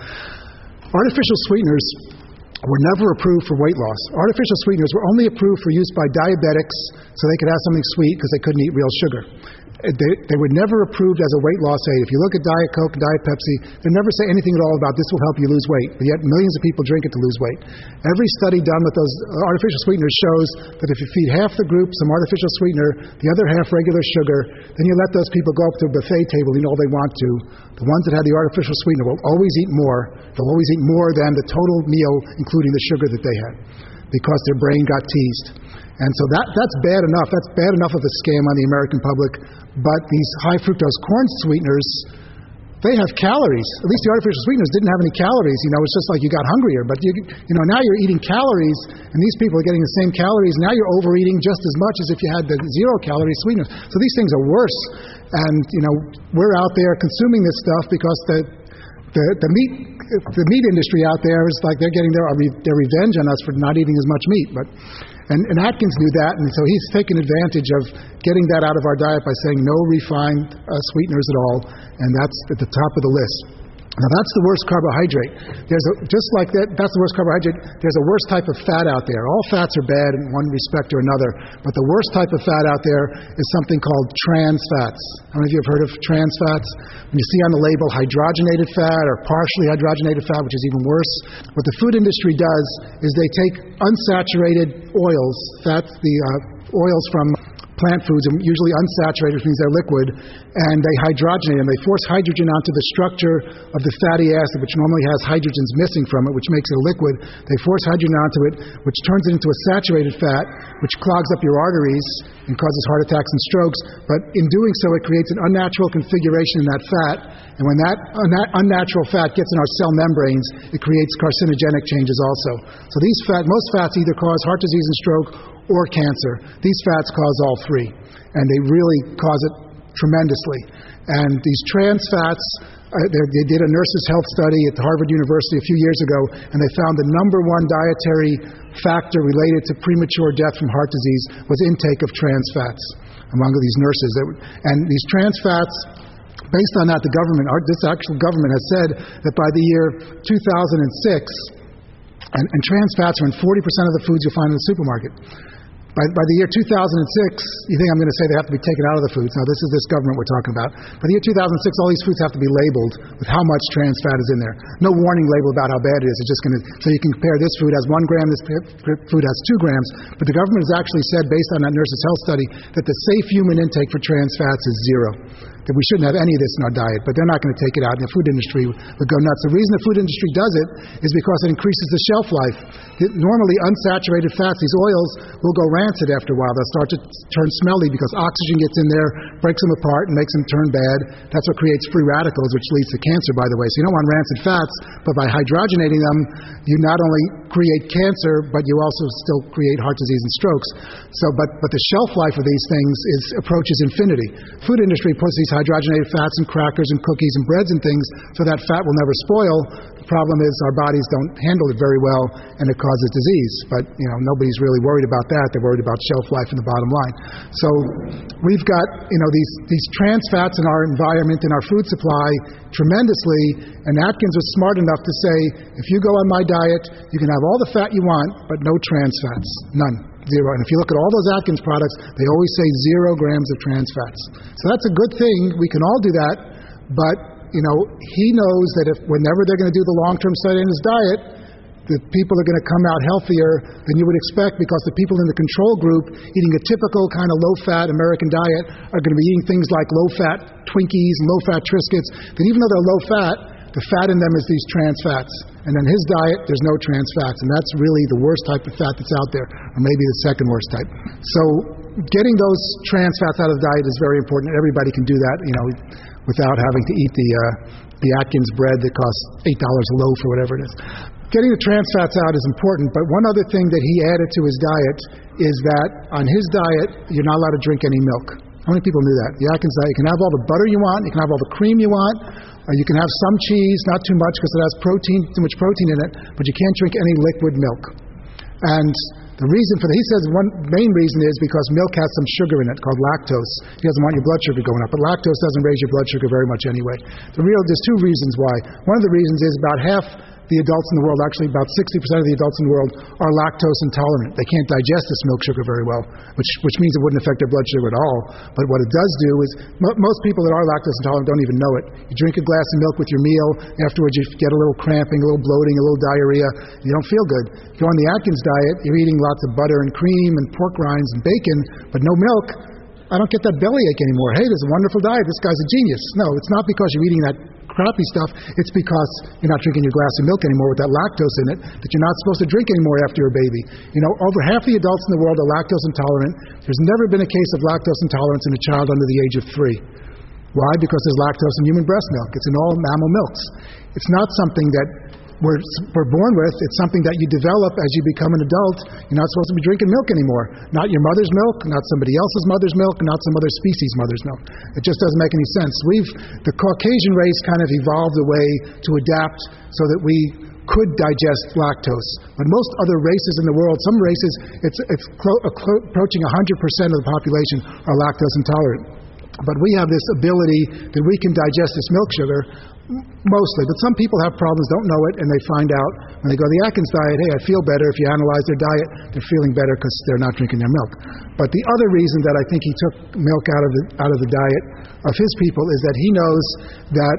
Artificial sweeteners were never approved for weight loss. Artificial sweeteners were only approved for use by diabetics so they could have something sweet because they couldn't eat real sugar. They were never approved as a weight loss aid. If you look at Diet Coke and Diet Pepsi, they never say anything at all about this will help you lose weight, but yet millions of people drink it to lose weight. Every study done with those artificial sweeteners shows that if you feed half the group some artificial sweetener, the other half regular sugar, then you let those people go up to a buffet table and eat all they want to. The ones that had the artificial sweetener will always eat more. They'll always eat more than the total meal, including the sugar that they had, because their brain got teased. And so that's bad enough. That's bad enough of a scam on the American public. But these high fructose corn sweeteners, they have calories. At least the artificial sweeteners didn't have any calories. It's just like you got hungrier. But now you're eating calories, and these people are getting the same calories. Now you're overeating just as much as if you had the 0-calorie sweeteners. So these things are worse. And we're out there consuming this stuff because the meat industry out there is like they're getting their revenge on us for not eating as much meat. And Atkins knew that, and so he's taken advantage of getting that out of our diet by saying no refined sweeteners at all, and that's at the top of the list. Now that's the worst carbohydrate. That's the worst carbohydrate. There's a worse type of fat out there. All fats are bad in one respect or another, but the worst type of fat out there is something called trans fats. How many of you have heard of trans fats? When you see on the label hydrogenated fat or partially hydrogenated fat, which is even worse, what the food industry does is they take unsaturated oils, oils from plant foods, and usually unsaturated, which means they're liquid, and they hydrogenate them. They force hydrogen onto the structure of the fatty acid, which normally has hydrogens missing from it, which makes it a liquid. They force hydrogen onto it, which turns it into a saturated fat, which clogs up your arteries and causes heart attacks and strokes. But in doing so, it creates an unnatural configuration in that fat, and when that unnatural fat gets in our cell membranes, it creates carcinogenic changes also. So most fats either cause heart disease and stroke or cancer. These fats cause all three, and they really cause it tremendously. And these trans fats, they did a nurses' health study at Harvard University a few years ago, and they found the number one dietary factor related to premature death from heart disease was intake of trans fats among these nurses. And these trans fats, based on that, this actual government has said that by the year 2006, and trans fats are in 40% of the foods you'll find in the supermarket. By the year 2006, you think I'm going to say they have to be taken out of the foods. No, this is this government we're talking about. By the year 2006, all these foods have to be labeled with how much trans fat is in there. No warning label about how bad it is. It's just so you can compare this food has 1 gram, this food has 2 grams. But the government has actually said, based on that nurses' health study, that the safe human intake for trans fats is 0. That we shouldn't have any of this in our diet, but they're not going to take it out, and the food industry would go nuts. The reason the food industry does it is because it increases the shelf life. Normally, unsaturated fats, these oils, will go rancid after a while. They'll start to turn smelly because oxygen gets in there, breaks them apart, and makes them turn bad. That's what creates free radicals, which leads to cancer, by the way. So you don't want rancid fats, but by hydrogenating them, you not only create cancer, but you also still create heart disease and strokes. But the shelf life of these things approaches infinity. Food industry puts these hydrogenated fats in crackers and cookies and breads and things so that fat will never spoil. The problem is our bodies don't handle it very well, and it causes disease. But nobody's really worried about that. They're worried about shelf life and the bottom line. So we've got these trans fats in our environment, in our food supply, tremendously. And Atkins was smart enough to say, if you go on my diet, you can have all the fat you want, but no trans fats, none. 0. And if you look at all those Atkins products, they always say 0 grams of trans fats. So that's a good thing. We can all do that. But, he knows that whenever they're going to do the long-term study in his diet, the people are going to come out healthier than you would expect, because the people in the control group eating a typical kind of low-fat American diet are going to be eating things like low-fat Twinkies and low-fat Triscuits. Then even though they're low-fat, the fat in them is these trans fats. And in his diet, there's no trans fats. And that's really the worst type of fat that's out there, or maybe the second worst type. So getting those trans fats out of the diet is very important. Everybody can do that, without having to eat the Atkins bread that costs $8 a loaf or whatever it is. Getting the trans fats out is important, but one other thing that he added to his diet is that on his diet, you're not allowed to drink any milk. How many people knew that? The Atkins diet, you can have all the butter you want, you can have all the cream you want, you can have some cheese, not too much because it has too much protein in it, but you can't drink any liquid milk. And the reason for that, he says one main reason is because milk has some sugar in it called lactose. He doesn't want your blood sugar going up, but lactose doesn't raise your blood sugar very much anyway. There's 2 reasons why. One of the reasons is about half the adults in the world, actually about 60% of the adults in the world, are lactose intolerant. They can't digest this milk sugar very well, which means it wouldn't affect their blood sugar at all. But what it does do is, most people that are lactose intolerant don't even know it. You drink a glass of milk with your meal, afterwards you get a little cramping, a little bloating, a little diarrhea, you don't feel good. If you're on the Atkins diet, you're eating lots of butter and cream and pork rinds and bacon, but no milk. I don't get that bellyache anymore. Hey, this is a wonderful diet. This guy's a genius. No, it's not because you're eating that crappy stuff. It's because you're not drinking your glass of milk anymore with that lactose in it that you're not supposed to drink anymore after you're a baby. You know, over half the adults in the world are lactose intolerant. There's never been a case of lactose intolerance in a child under the age of 3. Why? Because there's lactose in human breast milk. It's in all mammal milks. It's not something that we're born with. It's something that you develop as you become an adult. You're not supposed to be drinking milk anymore. Not your mother's milk, not somebody else's mother's milk, not some other species' mother's milk. It just doesn't make any sense. The Caucasian race kind of evolved a way to adapt so that we could digest lactose. But most other races in the world, some races, it's approaching 100% of the population are lactose intolerant. But we have this ability that we can digest this milk sugar, mostly. But some people have problems, don't know it, and they find out when they go to the Atkins diet, hey, I feel better. If you analyze their diet, they're feeling better because they're not drinking their milk. But the other reason that I think he took milk out of the diet of his people is that he knows that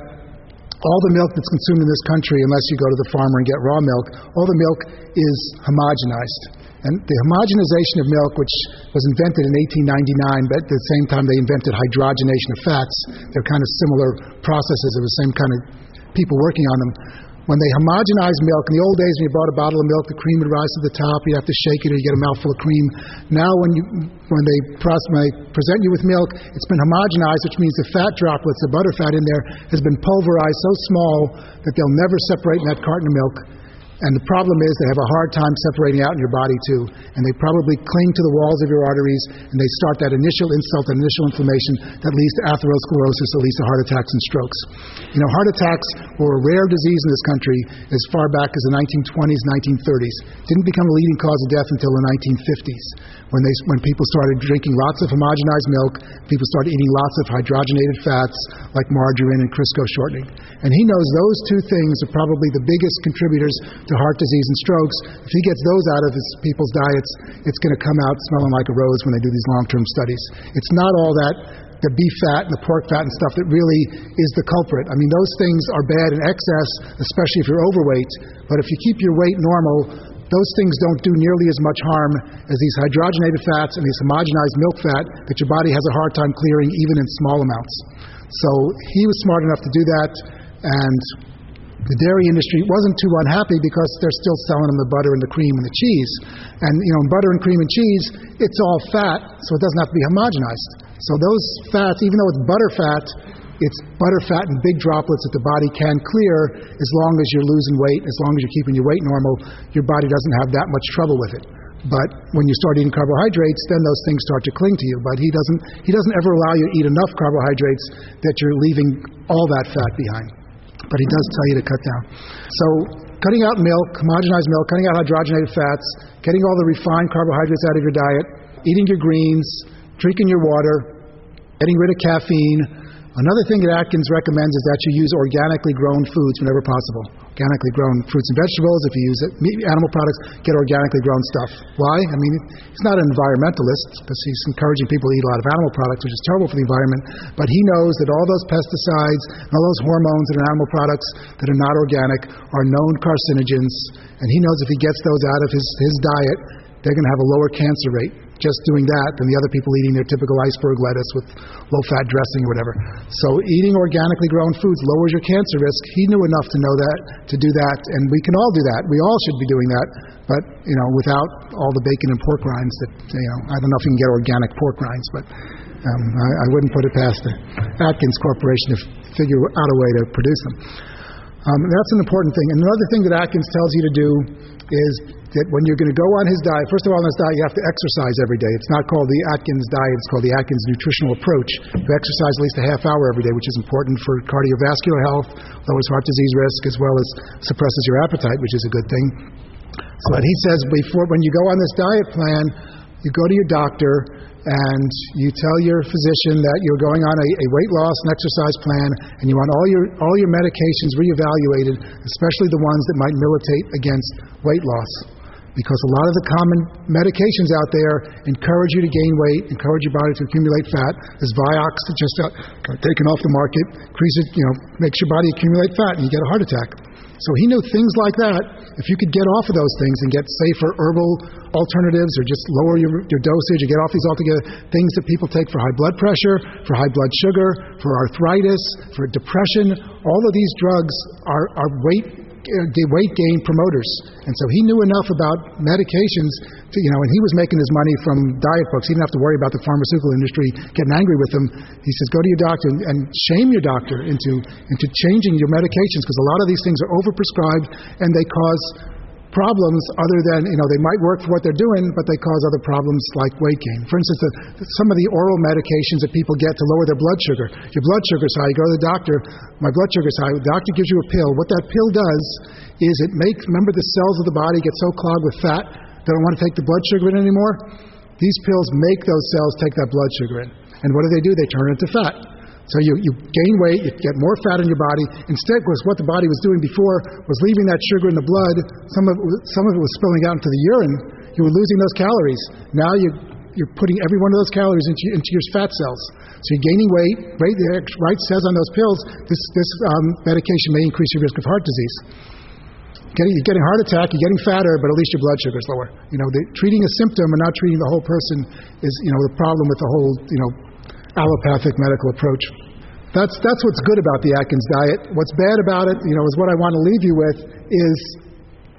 all the milk that's consumed in this country, unless you go to the farmer and get raw milk, all the milk is homogenized. And the homogenization of milk, which was invented in 1899, but at the same time they invented hydrogenation of fats, they're kind of similar processes of the same kind of people working on them. When they homogenized milk, in the old days when you bought a bottle of milk, the cream would rise to the top, you'd have to shake it or you get a mouthful of cream. Now when they present you with milk, it's been homogenized, which means the fat droplets, the butter fat in there, has been pulverized so small that they'll never separate in that carton of milk. And the problem is they have a hard time separating out in your body too. And they probably cling to the walls of your arteries and they start that initial insult, that initial inflammation that leads to atherosclerosis, that leads to heart attacks and strokes. You know, heart attacks were a rare disease in this country as far back as the 1920s, 1930s. Didn't become a leading cause of death until the 1950s. When people started drinking lots of homogenized milk, people started eating lots of hydrogenated fats like margarine and Crisco shortening. And he knows those two things are probably the biggest contributors to heart disease and strokes. If he gets those out of his people's diets, it's going to come out smelling like a rose when they do these long-term studies. It's not all the beef fat and the pork fat and stuff that really is the culprit. I mean, those things are bad in excess, especially if you're overweight. But if you keep your weight normal, those things don't do nearly as much harm as these hydrogenated fats and these homogenized milk fat that your body has a hard time clearing even in small amounts. So he was smart enough to do that, and the dairy industry wasn't too unhappy because they're still selling them the butter and the cream and the cheese. And, you know, butter and cream and cheese, it's all fat, so it doesn't have to be homogenized. So those fats, even though it's butter fat, it's butter fat in big droplets that the body can clear as long as you're losing weight, as long as you're keeping your weight normal, your body doesn't have that much trouble with it. But when you start eating carbohydrates, then those things start to cling to you. But he doesn't ever allow you to eat enough carbohydrates that you're leaving all that fat behind. But he does tell you to cut down. So cutting out milk, homogenized milk, cutting out hydrogenated fats, getting all the refined carbohydrates out of your diet, eating your greens, drinking your water, getting rid of caffeine. Another thing that Atkins recommends is that you use organically grown foods whenever possible. Organically grown fruits and vegetables. If you use animal products, get organically grown stuff. Why? I mean, he's not an environmentalist because he's encouraging people to eat a lot of animal products, which is terrible for the environment. But he knows that all those pesticides and all those hormones that are in animal products that are not organic are known carcinogens. And he knows if he gets those out of his diet, they're going to have a lower cancer rate just doing that than the other people eating their typical iceberg lettuce with low-fat dressing or whatever. So eating organically grown foods lowers your cancer risk. He knew enough to know that, to do that, and we can all do that. We all should be doing that, but, you know, without all the bacon and pork rinds that, you know, I don't know if you can get organic pork rinds, but I wouldn't put it past the Atkins Corporation to figure out a way to produce them. That's an important thing. And another thing that Atkins tells you to do is that when you're going to go on his diet, first of all, on his diet, you have to exercise every day. It's not called the Atkins diet. It's called the Atkins nutritional approach. You exercise at least a half hour every day, which is important for cardiovascular health, lowers heart disease risk, as well as suppresses your appetite, which is a good thing. So what he says when you go on this diet plan, you go to your doctor, and you tell your physician that you're going on a weight loss and exercise plan, and you want all your medications reevaluated, especially the ones that might militate against weight loss. Because a lot of the common medications out there encourage you to gain weight, encourage your body to accumulate fat. There's Vioxx that just got taken off the market, makes your body accumulate fat, and you get a heart attack. So he knew things like that. If you could get off of those things and get safer herbal alternatives, or just lower your dosage, or get off these altogether, things that people take for high blood pressure, for high blood sugar, for arthritis, for depression, all of these drugs are weight gain promoters. And so he knew enough about medications to, and he was making his money from diet books. He didn't have to worry about the pharmaceutical industry getting angry with him. He says, go to your doctor and shame your doctor into changing your medications, because a lot of these things are overprescribed and they cause problems other than, they might work for what they're doing, but they cause other problems like weight gain. For instance, some of the oral medications that people get to lower their blood sugar. Your blood sugar's high, you go to the doctor, my blood sugar's high, the doctor gives you a pill. What that pill does is remember the cells of the body get so clogged with fat, they don't want to take the blood sugar in anymore? These pills make those cells take that blood sugar in. And what do? They turn it into fat. So you gain weight, you get more fat in your body. Instead, because what the body was doing before was leaving that sugar in the blood. Some of it was spilling out into the urine. You were losing those calories. Now you're putting every one of those calories into your fat cells. So you're gaining weight. Right says on those pills, this medication may increase your risk of heart disease. You're getting heart attack, you're getting fatter, but at least your blood sugar is lower. Treating a symptom and not treating the whole person is, the problem with the whole, allopathic medical approach. That's what's good about the Atkins diet. What's bad about it, is what I want to leave you with is,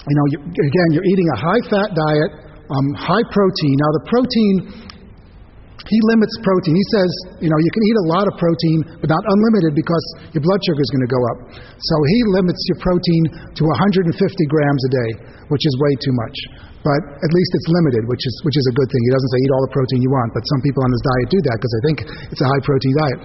you're eating a high-fat diet, high protein. Now the protein, he limits protein. He says, you can eat a lot of protein, but not unlimited, because your blood sugar is going to go up. So he limits your protein to 150 grams a day, which is way too much. But at least it's limited, which is a good thing. He doesn't say eat all the protein you want, but some people on this diet do that because they think it's a high-protein diet.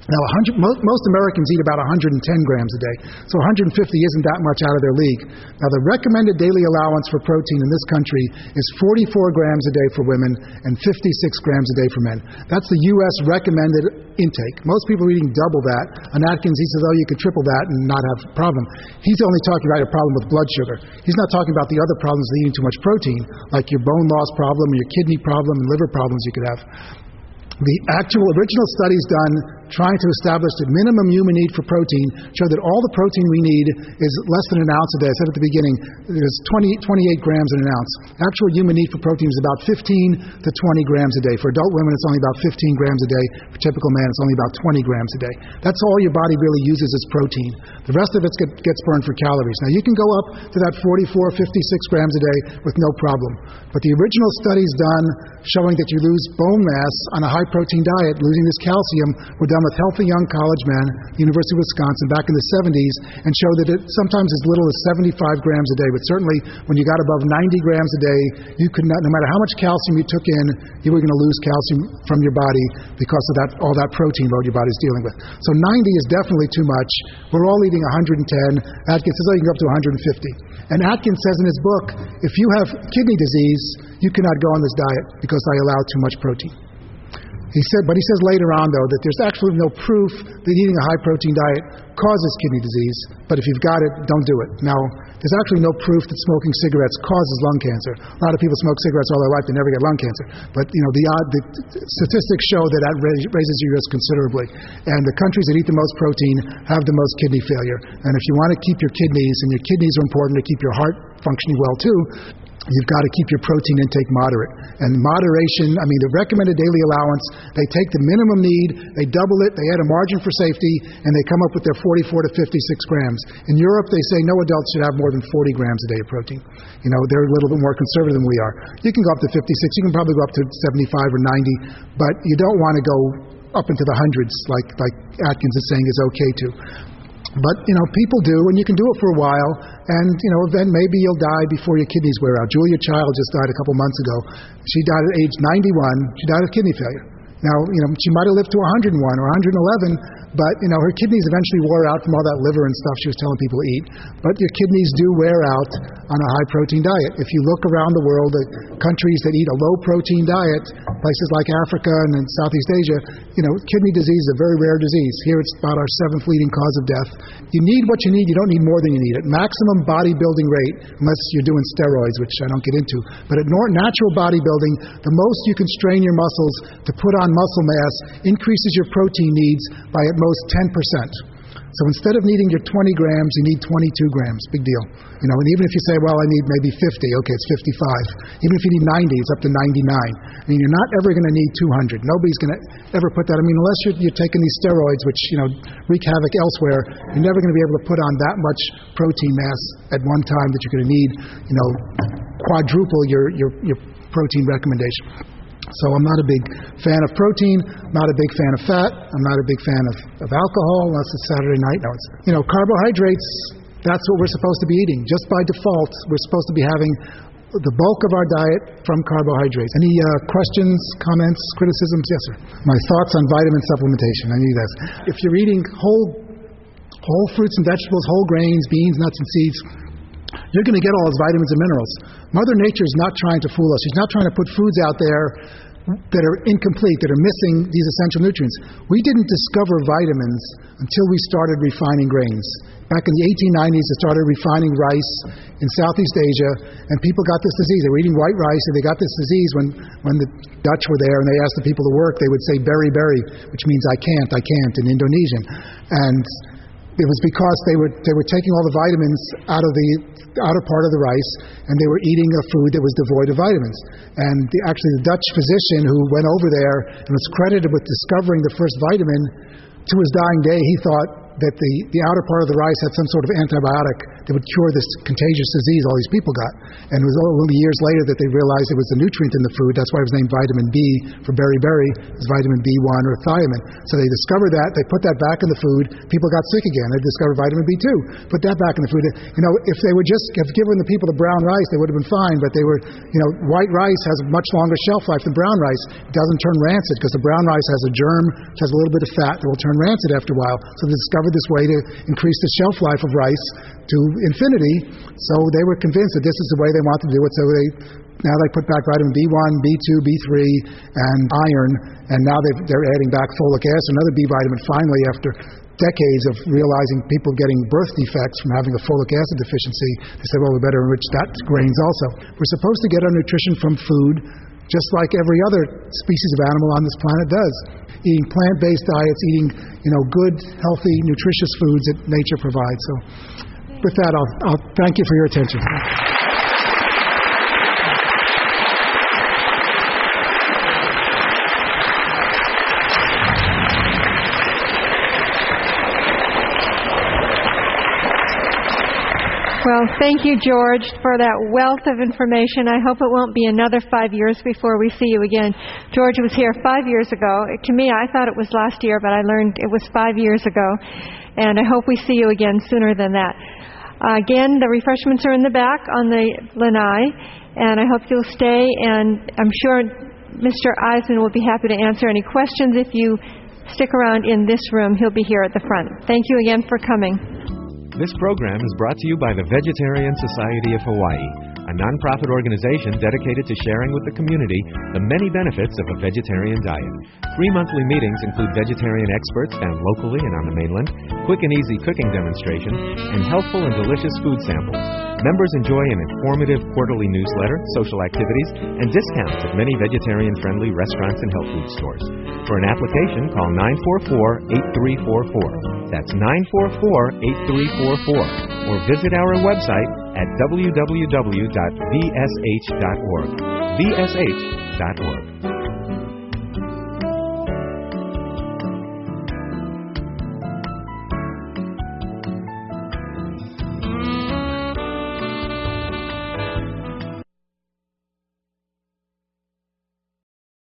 Now, most Americans eat about 110 grams a day, so 150 isn't that much out of their league. Now, the recommended daily allowance for protein in this country is 44 grams a day for women and 56 grams a day for men. That's the U.S. recommended intake. Most people are eating double that. On Atkins, he says, you could triple that and not have a problem. He's only talking about a problem with blood sugar. He's not talking about the other problems of eating too much protein, like your bone loss problem, your kidney problem, and liver problems you could have. The actual original studies done trying to establish the minimum human need for protein show that all the protein we need is less than an ounce a day. I said at the beginning, there's 28 grams in an ounce. Actual human need for protein is about 15 to 20 grams a day. For adult women, it's only about 15 grams a day. For typical man, it's only about 20 grams a day. That's all your body really uses is protein. The rest of it gets burned for calories. Now, you can go up to that 44, 56 grams a day with no problem. But the original studies done showing that you lose bone mass on a high-protein diet, losing this calcium, were done with healthy young college men, the University of Wisconsin, back in the 70s, and show that it sometimes as little as 75 grams a day, but certainly when you got above 90 grams a day, you could not, no matter how much calcium you took in, you were going to lose calcium from your body because of all that protein load your body's dealing with. So 90 is definitely too much. We're all eating 110. Atkins says, you can go up to 150. And Atkins says in his book, if you have kidney disease, you cannot go on this diet because I allow too much protein. He says later on, though, that there's actually no proof that eating a high-protein diet causes kidney disease, but if you've got it, don't do it. Now, there's actually no proof that smoking cigarettes causes lung cancer. A lot of people smoke cigarettes all their life, they never get lung cancer. But, the statistics show that raises your risk considerably. And the countries that eat the most protein have the most kidney failure. And if you want to keep your kidneys, and your kidneys are important to keep your heart functioning well, too, you've got to keep your protein intake moderate. And moderation, the recommended daily allowance, they take the minimum need, they double it, they add a margin for safety, and they come up with their 44 to 56 grams. In Europe, they say no adults should have more than 40 grams a day of protein. They're a little bit more conservative than we are. You can go up to 56, you can probably go up to 75 or 90, but you don't want to go up into the hundreds like Atkins is saying is okay to. But, people do, and you can do it for a while, and, then maybe you'll die before your kidneys wear out. Julia Child just died a couple months ago. She died at age 91. She died of kidney failure. Now, she might have lived to 101 or 111, but, her kidneys eventually wore out from all that liver and stuff she was telling people to eat. But your kidneys do wear out on a high-protein diet. If you look around the world at countries that eat a low-protein diet, places like Africa and in Southeast Asia, kidney disease is a very rare disease. Here it's about our 7th leading cause of death. You need what you need. You don't need more than you need. At maximum bodybuilding rate, unless you're doing steroids, which I don't get into, but at natural bodybuilding, the most you can strain your muscles to put on muscle mass increases your protein needs by at most 10%. So instead of needing your 20 grams, you need 22 grams. Big deal. And even if you say, well, I need maybe 50, okay, it's 55. Even if you need 90, it's up to 99. You're not ever going to need 200. Nobody's going to ever put that. Unless you're taking these steroids, which, wreak havoc elsewhere, you're never going to be able to put on that much protein mass at one time that you're going to need, quadruple your protein recommendation. So I'm not a big fan of protein, not a big fan of fat, I'm not a big fan of alcohol unless it's Saturday night. No, it's, carbohydrates, that's what we're supposed to be eating. Just by default, we're supposed to be having the bulk of our diet from carbohydrates. Any questions, comments, criticisms? Yes, sir. My thoughts on vitamin supplementation. I knew that. If you're eating whole fruits and vegetables, whole grains, beans, nuts, and seeds, you're going to get all those vitamins and minerals. Mother Nature is not trying to fool us. She's not trying to put foods out there that are incomplete, that are missing these essential nutrients. We didn't discover vitamins until we started refining grains. Back in the 1890s, they started refining rice in Southeast Asia, and people got this disease. They were eating white rice, and they got this disease when the Dutch were there, and they asked the people to work. They would say, berry, berry, which means I can't in Indonesian. And it was because they were taking all the vitamins out of the outer part of the rice, and they were eating a food that was devoid of vitamins. And actually the Dutch physician who went over there and was credited with discovering the first vitamin, to his dying day he thought that the outer part of the rice had some sort of antibiotic that would cure this contagious disease all these people got. And it was only years later that they realized it was a nutrient in the food. That's why it was named vitamin B for berry. It's vitamin B1 or thiamine. So they discovered that. They put that back in the food. People got sick again. They discovered vitamin B2. Put that back in the food. If they would just have given the people the brown rice, they would have been fine. But they were, white rice has a much longer shelf life than brown rice. It doesn't turn rancid because the brown rice has a germ, which has a little bit of fat that will turn rancid after a while. So they discovered this way to increase the shelf life of rice to infinity. So they were convinced that this is the way they wanted to do it. So now they put back vitamin B1, B2, B3, and iron, and now they're adding back folic acid, another B vitamin, finally, after decades of realizing people getting birth defects from having a folic acid deficiency. They said, well, we better enrich that grains also. We're supposed to get our nutrition from food, just like every other species of animal on this planet does. Eating plant-based diets, eating good, healthy, nutritious foods that nature provides. So with that, I'll thank you for your attention. Well, thank you, George, for that wealth of information. I hope it won't be another 5 years before we see you again. George was here 5 years ago. To me, I thought it was last year, but I learned it was 5 years ago. And I hope we see you again sooner than that. Again, the refreshments are in the back on the lanai, and I hope you'll stay. And I'm sure Mr. Eisman will be happy to answer any questions. If you stick around in this room, he'll be here at the front. Thank you again for coming. This program is brought to you by the Vegetarian Society of Hawaii, a nonprofit organization dedicated to sharing with the community the many benefits of a vegetarian diet. 3 monthly meetings include vegetarian experts found locally and on the mainland, quick and easy cooking demonstrations, and healthful and delicious food samples. Members enjoy an informative quarterly newsletter, social activities, and discounts at many vegetarian-friendly restaurants and health food stores. For an application, call 944-8344. That's 944-8344. Or visit our website at www.vsh.org. vsh.org.